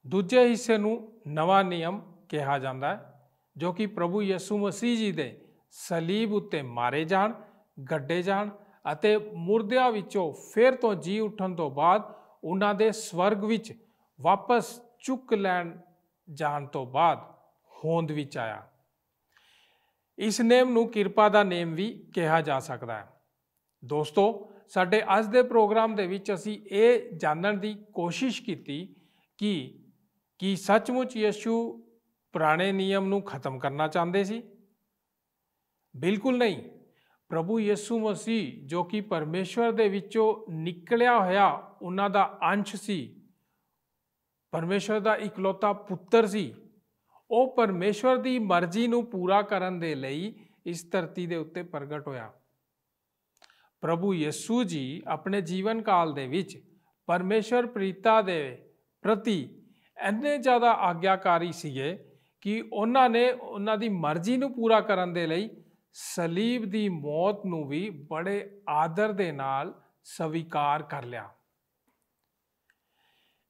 ਦੂਜੇ ਹਿੱਸੇ ਨੂੰ ਨਵਾਂ ਨਿਯਮ ਕਿਹਾ ਜਾਂਦਾ ਹੈ, ਜੋ ਕਿ ਪ੍ਰਭੂ ਯਿਸੂ ਮਸੀਹ ਜੀ ਦੇ ਸਲੀਬ ਉੱਤੇ ਮਾਰੇ ਜਾਣ, ਗੱਡੇ ਜਾਣ ਅਤੇ ਮੁਰਦਿਆਂ ਵਿੱਚੋਂ ਫਿਰ ਤੋਂ ਜੀ ਉੱਠਣ ਤੋਂ ਬਾਅਦ ਉਹਨਾਂ ਦੇ ਸਵਰਗ ਵਿੱਚ ਵਾਪਸ ਚੁੱਕ ਲੈਣ ਜਾਣ ਤੋਂ ਬਾਅਦ ਹੋਂਦ ਵਿੱਚ ਆਇਆ। ਇਸ ਨੇਮ ਨੂੰ ਕਿਰਪਾ ਦਾ ਨੇਮ ਵੀ ਕਿਹਾ ਜਾ ਸਕਦਾ ਹੈ। ਦੋਸਤੋ, ਸਾਡੇ ਅੱਜ ਦੇ ਪ੍ਰੋਗਰਾਮ ਦੇ ਵਿੱਚ ਅਸੀਂ ਇਹ ਜਾਣਨ ਦੀ ਕੋਸ਼ਿਸ਼ ਕੀਤੀ ਕਿ ਸੱਚਮੁੱਚ ਯਿਸੂ ਪੁਰਾਣੇ ਨਿਯਮ ਨੂੰ ਖਤਮ ਕਰਨਾ ਚਾਹੁੰਦੇ ਸੀ? ਬਿਲਕੁਲ ਨਹੀਂ। ਪ੍ਰਭੂ ਯਿਸੂ ਮਸੀਹ ਜੋ ਕਿ ਪਰਮੇਸ਼ਵਰ ਦੇ ਵਿੱਚੋਂ ਨਿਕਲਿਆ ਹੋਇਆ ਉਹਨਾਂ ਦਾ ਅੰਸ਼ ਸੀ, ਪਰਮੇਸ਼ਵਰ ਦਾ ਇਕਲੌਤਾ ਪੁੱਤਰ ਸੀ, ਉਹ ਪਰਮੇਸ਼ਵਰ ਦੀ ਮਰਜ਼ੀ ਨੂੰ ਪੂਰਾ ਕਰਨ ਦੇ ਲਈ ਇਸ ਧਰਤੀ ਦੇ ਉੱਤੇ ਪ੍ਰਗਟ ਹੋਇਆ। ਪ੍ਰਭੂ ਯਿਸੂ ਜੀ ਆਪਣੇ ਜੀਵਨ ਕਾਲ ਦੇ ਵਿੱਚ ਪਰਮੇਸ਼ਵਰ ਪ੍ਰੀਤਾ ਦੇ ਪ੍ਰਤੀ ਇੰਨੇ ਜ਼ਿਆਦਾ ਆਗਿਆਕਾਰੀ ਸੀਗੇ ਕਿ ਉਹਨਾਂ ਨੇ ਉਹਨਾਂ ਦੀ ਮਰਜ਼ੀ ਨੂੰ ਪੂਰਾ ਕਰਨ ਦੇ ਲਈ ਸਲੀਬ ਦੀ ਮੌਤ ਨੂੰ ਵੀ ਬੜੇ ਆਦਰ ਦੇ ਨਾਲ ਸਵੀਕਾਰ ਕਰ ਲਿਆ।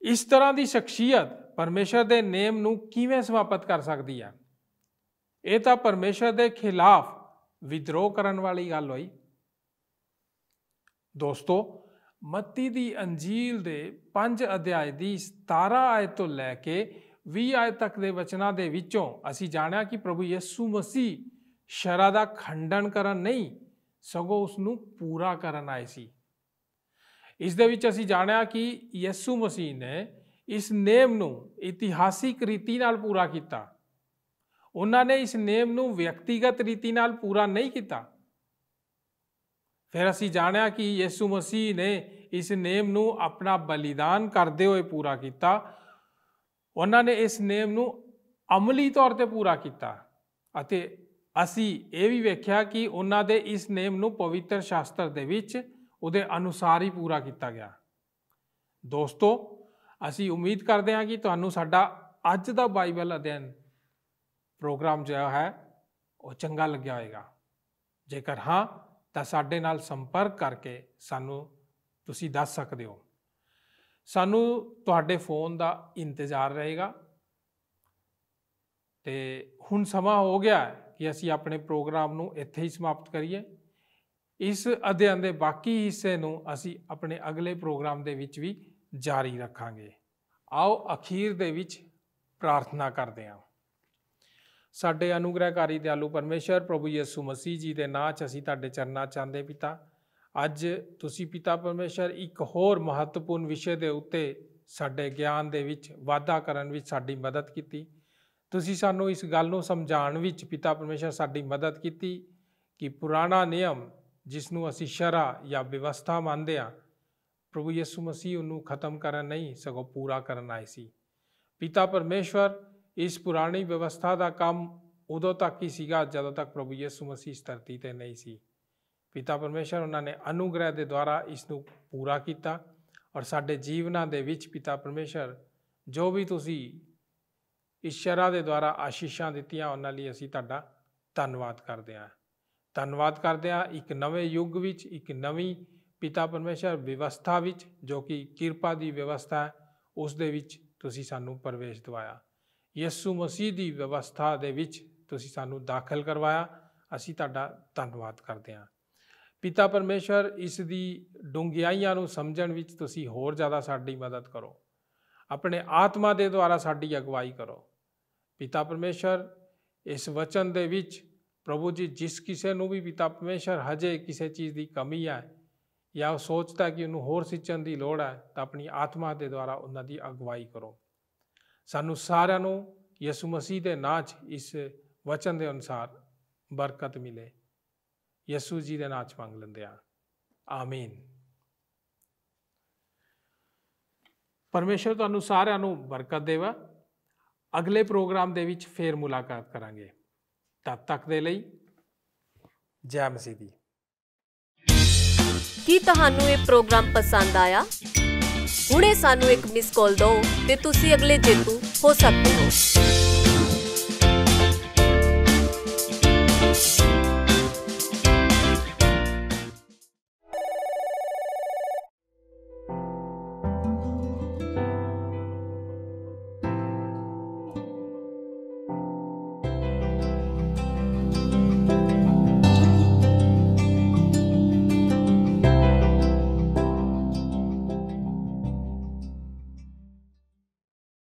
ਇਸ ਤਰ੍ਹਾਂ ਦੀ ਸ਼ਖਸੀਅਤ ਪਰਮੇਸ਼ਰ ਦੇ ਨੇਮ ਨੂੰ ਕਿਵੇਂ ਸਮਾਪਤ ਕਰ ਸਕਦੀ ਹੈ? ਇਹ ਤਾਂ ਪਰਮੇਸ਼ਰ ਦੇ ਖਿਲਾਫ ਵਿਦਰੋਹ ਕਰਨ ਵਾਲੀ ਗੱਲ ਹੋਈ। ਦੋਸਤੋ, ਮੱਤੀ ਦੀ ਅੰਜੀਲ ਦੇ 5 ਅਧਿਆਏ ਦੀ 17 ਆਇਤ ਤੋਂ ਲੈ ਕੇ 20 ਆਇਤ ਤੱਕ ਦੇ ਵਚਨਾਂ ਦੇ ਵਿੱਚੋਂ ਅਸੀਂ ਜਾਣਿਆ ਕਿ ਪ੍ਰਭੂ ਯਿਸੂ ਮਸੀਹ ਸ਼ਰਾਂ ਦਾ ਖੰਡਨ ਕਰਨ ਨਹੀਂ, ਸਗੋਂ ਉਸ ਨੂੰ ਪੂਰਾ ਕਰਨ ਆਏ ਸੀ। ਇਸ ਦੇ ਵਿੱਚ ਅਸੀਂ ਜਾਣਿਆ ਕਿ ਯਿਸੂ ਮਸੀਹ ਨੇ ਇਸ ਨੇਮ ਨੂੰ ਇਤਿਹਾਸਿਕ ਰੀਤੀ ਨਾਲ ਪੂਰਾ ਕੀਤਾ। ਉਹਨਾਂ ਨੇ ਇਸ ਨੇਮ ਨੂੰ ਵਿਅਕਤੀਗਤ ਰੀਤੀ ਨਾਲ ਪੂਰਾ ਨਹੀਂ ਕੀਤਾ। ਫਿਰ ਅਸੀਂ ਜਾਣਿਆ ਕਿ ਯਿਸੂ ਮਸੀਹ ਨੇ ਇਸ ਨੇਮ ਨੂੰ ਆਪਣਾ ਬਲੀਦਾਨ ਕਰਦੇ ਹੋਏ ਪੂਰਾ ਕੀਤਾ। ਉਹਨਾਂ ਨੇ ਇਸ ਨੇਮ ਨੂੰ ਅਮਲੀ ਤੌਰ ਤੇ ਪੂਰਾ ਕੀਤਾ ਅਤੇ ਅਸੀਂ ਇਹ ਵੀ ਵੇਖਿਆ ਕਿ ਉਹਨਾਂ ਦੇ ਇਸ ਨੇਮ ਨੂੰ ਪਵਿੱਤਰ ਸ਼ਾਸਤਰ ਦੇ ਵਿੱਚ ਉਹਦੇ ਅਨੁਸਾਰ ਹੀ ਪੂਰਾ ਕੀਤਾ ਗਿਆ। ਦੋਸਤੋ, ਅਸੀਂ ਉਮੀਦ ਕਰਦੇ ਹਾਂ ਕਿ ਤੁਹਾਨੂੰ ਸਾਡਾ ਅੱਜ ਦਾ ਬਾਈਬਲ ਅਧਿਐਨ ਪ੍ਰੋਗਰਾਮ ਜੋ ਹੈ ਉਹ ਚੰਗਾ ਲੱਗਿਆ ਹੋਵੇਗਾ। ਜੇਕਰ ਹਾਂ ਤਾਂ ਸਾਡੇ ਨਾਲ ਸੰਪਰਕ ਕਰਕੇ ਸਾਨੂੰ ਤੁਸੀਂ ਦੱਸ ਸਕਦੇ ਹੋ। ਸਾਨੂੰ ਤੁਹਾਡੇ ਫੋਨ ਦਾ ਇੰਤਜ਼ਾਰ ਰਹੇਗਾ। ਤੇ ਹੁਣ ਸਮਾਂ ਹੋ ਗਿਆ ਕਿ ਅਸੀਂ ਆਪਣੇ ਪ੍ਰੋਗਰਾਮ ਨੂੰ ਇੱਥੇ ਹੀ ਸਮਾਪਤ ਕਰੀਏ। ਇਸ ਅਧਿਐਨ ਦੇ ਬਾਕੀ ਹਿੱਸੇ ਨੂੰ ਅਸੀਂ ਆਪਣੇ ਅਗਲੇ ਪ੍ਰੋਗਰਾਮ ਦੇ ਵਿੱਚ ਵੀ ਜਾਰੀ ਰੱਖਾਂਗੇ। ਆਓ ਅਖੀਰ ਦੇ ਵਿੱਚ ਪ੍ਰਾਰਥਨਾ ਕਰਦੇ ਹਾਂ। ਸਾਡੇ ਅਨੁਗ੍ਰਹਿਕਾਰੀ ਦਿਆਲੂ ਪਰਮੇਸ਼ਰ ਪ੍ਰਭੂ ਯਿਸੂ ਮਸੀਹ ਜੀ ਦੇ ਨਾਂ 'ਚ ਅਸੀਂ ਤੁਹਾਡੇ ਚਰਨਾਂ 'ਚ ਆਉਂਦੇ ਪਿਤਾ। ਅੱਜ ਤੁਸੀਂ ਪਿਤਾ ਪਰਮੇਸ਼ਰ ਇੱਕ ਹੋਰ ਮਹੱਤਵਪੂਰਨ ਵਿਸ਼ੇ ਦੇ ਉੱਤੇ ਸਾਡੇ ਗਿਆਨ ਦੇ ਵਿੱਚ ਵਾਧਾ ਕਰਨ ਵਿੱਚ ਸਾਡੀ ਮਦਦ ਕੀਤੀ। ਤੁਸੀਂ ਸਾਨੂੰ ਇਸ ਗੱਲ ਨੂੰ ਸਮਝਾਉਣ ਵਿੱਚ ਪਿਤਾ ਪਰਮੇਸ਼ਰ ਸਾਡੀ ਮਦਦ ਕੀਤੀ ਕਿ ਪੁਰਾਣਾ ਨਿਯਮ ਜਿਸ ਨੂੰ ਅਸੀਂ ਸ਼ਰ੍ਹਾ ਜਾਂ ਵਿਵਸਥਾ ਮੰਨਦੇ ਹਾਂ, ਪ੍ਰਭੂ ਯਿਸੂ ਮਸੀਹ ਉਹਨੂੰ ਖਤਮ ਕਰਨ ਨਹੀਂ ਸਗੋਂ ਪੂਰਾ ਕਰਨ ਆਏ ਸੀ। ਪਿਤਾ ਪਰਮੇਸ਼ਵਰ, ਇਸ ਪੁਰਾਣੀ ਵਿਵਸਥਾ ਦਾ ਕੰਮ ਉਦੋਂ ਤੱਕ ਹੀ ਸੀਗਾ ਜਦੋਂ ਤੱਕ ਪ੍ਰਭੂ ਯਿਸੂ ਮਸੀਹ ਇਸ ਧਰਤੀ ਤੇ ਨਹੀਂ ਸੀ। ਪਿਤਾ ਪਰਮੇਸ਼ਰ, ਉਹਨਾਂ ਨੇ ਅਨੁਗ੍ਰਹਿ ਦੇ ਦੁਆਰਾ ਇਸ ਨੂੰ ਪੂਰਾ ਕੀਤਾ ਔਰ ਸਾਡੇ ਜੀਵਨਾਂ ਦੇ ਵਿੱਚ ਪਿਤਾ ਪਰਮੇਸ਼ਰ ਜੋ ਵੀ ਤੁਸੀਂ ਇਸ ਸ਼ਰ੍ਹਾ ਦੇ ਦੁਆਰਾ ਆਸ਼ੀਸ਼ਾਂ ਦਿੱਤੀਆਂ ਉਹਨਾਂ ਲਈ ਅਸੀਂ ਤੁਹਾਡਾ ਧੰਨਵਾਦ ਕਰਦੇ ਹਾਂ। ਧੰਨਵਾਦ ਕਰਦੇ ਹਾਂ ਇੱਕ ਨਵੇਂ ਯੁੱਗ ਵਿੱਚ, ਇੱਕ ਨਵੀਂ ਪਿਤਾ ਪਰਮੇਸ਼ਰ ਵਿਵਸਥਾ ਵਿੱਚ ਜੋ ਕਿ ਕਿਰਪਾ ਦੀ ਵਿਵਸਥਾ ਹੈ, ਉਸ ਦੇ ਵਿੱਚ ਤੁਸੀਂ ਸਾਨੂੰ ਪ੍ਰਵੇਸ਼ ਦਿਵਾਇਆ। ਯਿਸੂ ਮਸੀਹ ਦੀ ਵਿਵਸਥਾ ਦੇ ਵਿੱਚ ਤੁਸੀਂ ਸਾਨੂੰ ਦਾਖਲ ਕਰਵਾਇਆ। ਅਸੀਂ ਤੁਹਾਡਾ ਧੰਨਵਾਦ ਕਰਦੇ ਹਾਂ। ਪਿਤਾ ਪਰਮੇਸ਼ਰ, ਇਸ ਦੀ ਡੂੰਘਾਈਆਂ ਨੂੰ ਸਮਝਣ ਵਿੱਚ ਤੁਸੀਂ ਹੋਰ ਜ਼ਿਆਦਾ ਸਾਡੀ ਮਦਦ ਕਰੋ। ਆਪਣੇ ਆਤਮਾ ਦੇ ਦੁਆਰਾ ਸਾਡੀ ਅਗਵਾਈ ਕਰੋ। ਪਿਤਾ ਪਰਮੇਸ਼ਰ, ਇਸ ਵਚਨ ਦੇ ਵਿੱਚ ਪ੍ਰਭੂ ਜੀ ਜਿਸ ਕਿਸੇ ਨੂੰ ਵੀ ਪਿਤਾ ਪਰਮੇਸ਼ਰ ਹਜੇ ਕਿਸੇ ਚੀਜ਼ ਦੀ ਕਮੀ ਹੈ ਜਾਂ ਉਹ ਸੋਚਦਾ ਕਿ ਉਹਨੂੰ ਹੋਰ ਸਿੱਚਣ ਦੀ ਲੋੜ ਹੈ, ਤਾਂ ਆਪਣੀ ਆਤਮਾ ਦੇ ਦੁਆਰਾ ਉਹਨਾਂ ਦੀ ਅਗਵਾਈ ਕਰੋ। ਸਾਨੂੰ ਸਾਰਿਆਂ ਨੂੰ ਯਿਸੂ ਮਸੀਹ ਦੇ ਨਾਂ 'ਚ ਇਸ ਵਚਨ ਦੇ ਅਨੁਸਾਰ ਬਰਕਤ ਮਿਲੇ। ਯਿਸੂ ਜੀ ਦੇ ਨਾਂ 'ਚ ਮੰਗ ਲੈਂਦੇ ਹਾਂ, ਆਮੀਨ। ਪਰਮੇਸ਼ਰ ਤੁਹਾਨੂੰ ਸਾਰਿਆਂ ਨੂੰ ਬਰਕਤ ਦੇਵੇ। ਅਗਲੇ ਪ੍ਰੋਗਰਾਮ ਦੇ ਵਿੱਚ ਫੇਰ ਮੁਲਾਕਾਤ ਕਰਾਂਗੇ। ਤਦ ਤੱਕ ਦੇ ਲਈ ਜੈ ਮਸੀਹ ਦੀ। ਕੀ ਤੁਹਾਨੂੰ ਇਹ ਪ੍ਰੋਗਰਾਮ ਪਸੰਦ ਆਇਆ? ਹੁਣੇ ਸਾਨੂੰ ਇੱਕ ਮਿਸ ਕਾਲ ਦਿਓ ਤੇ ਤੁਸੀਂ ਅਗਲੇ ਜੇਤੂ ਹੋ ਸਕਦੇ ਹੋ।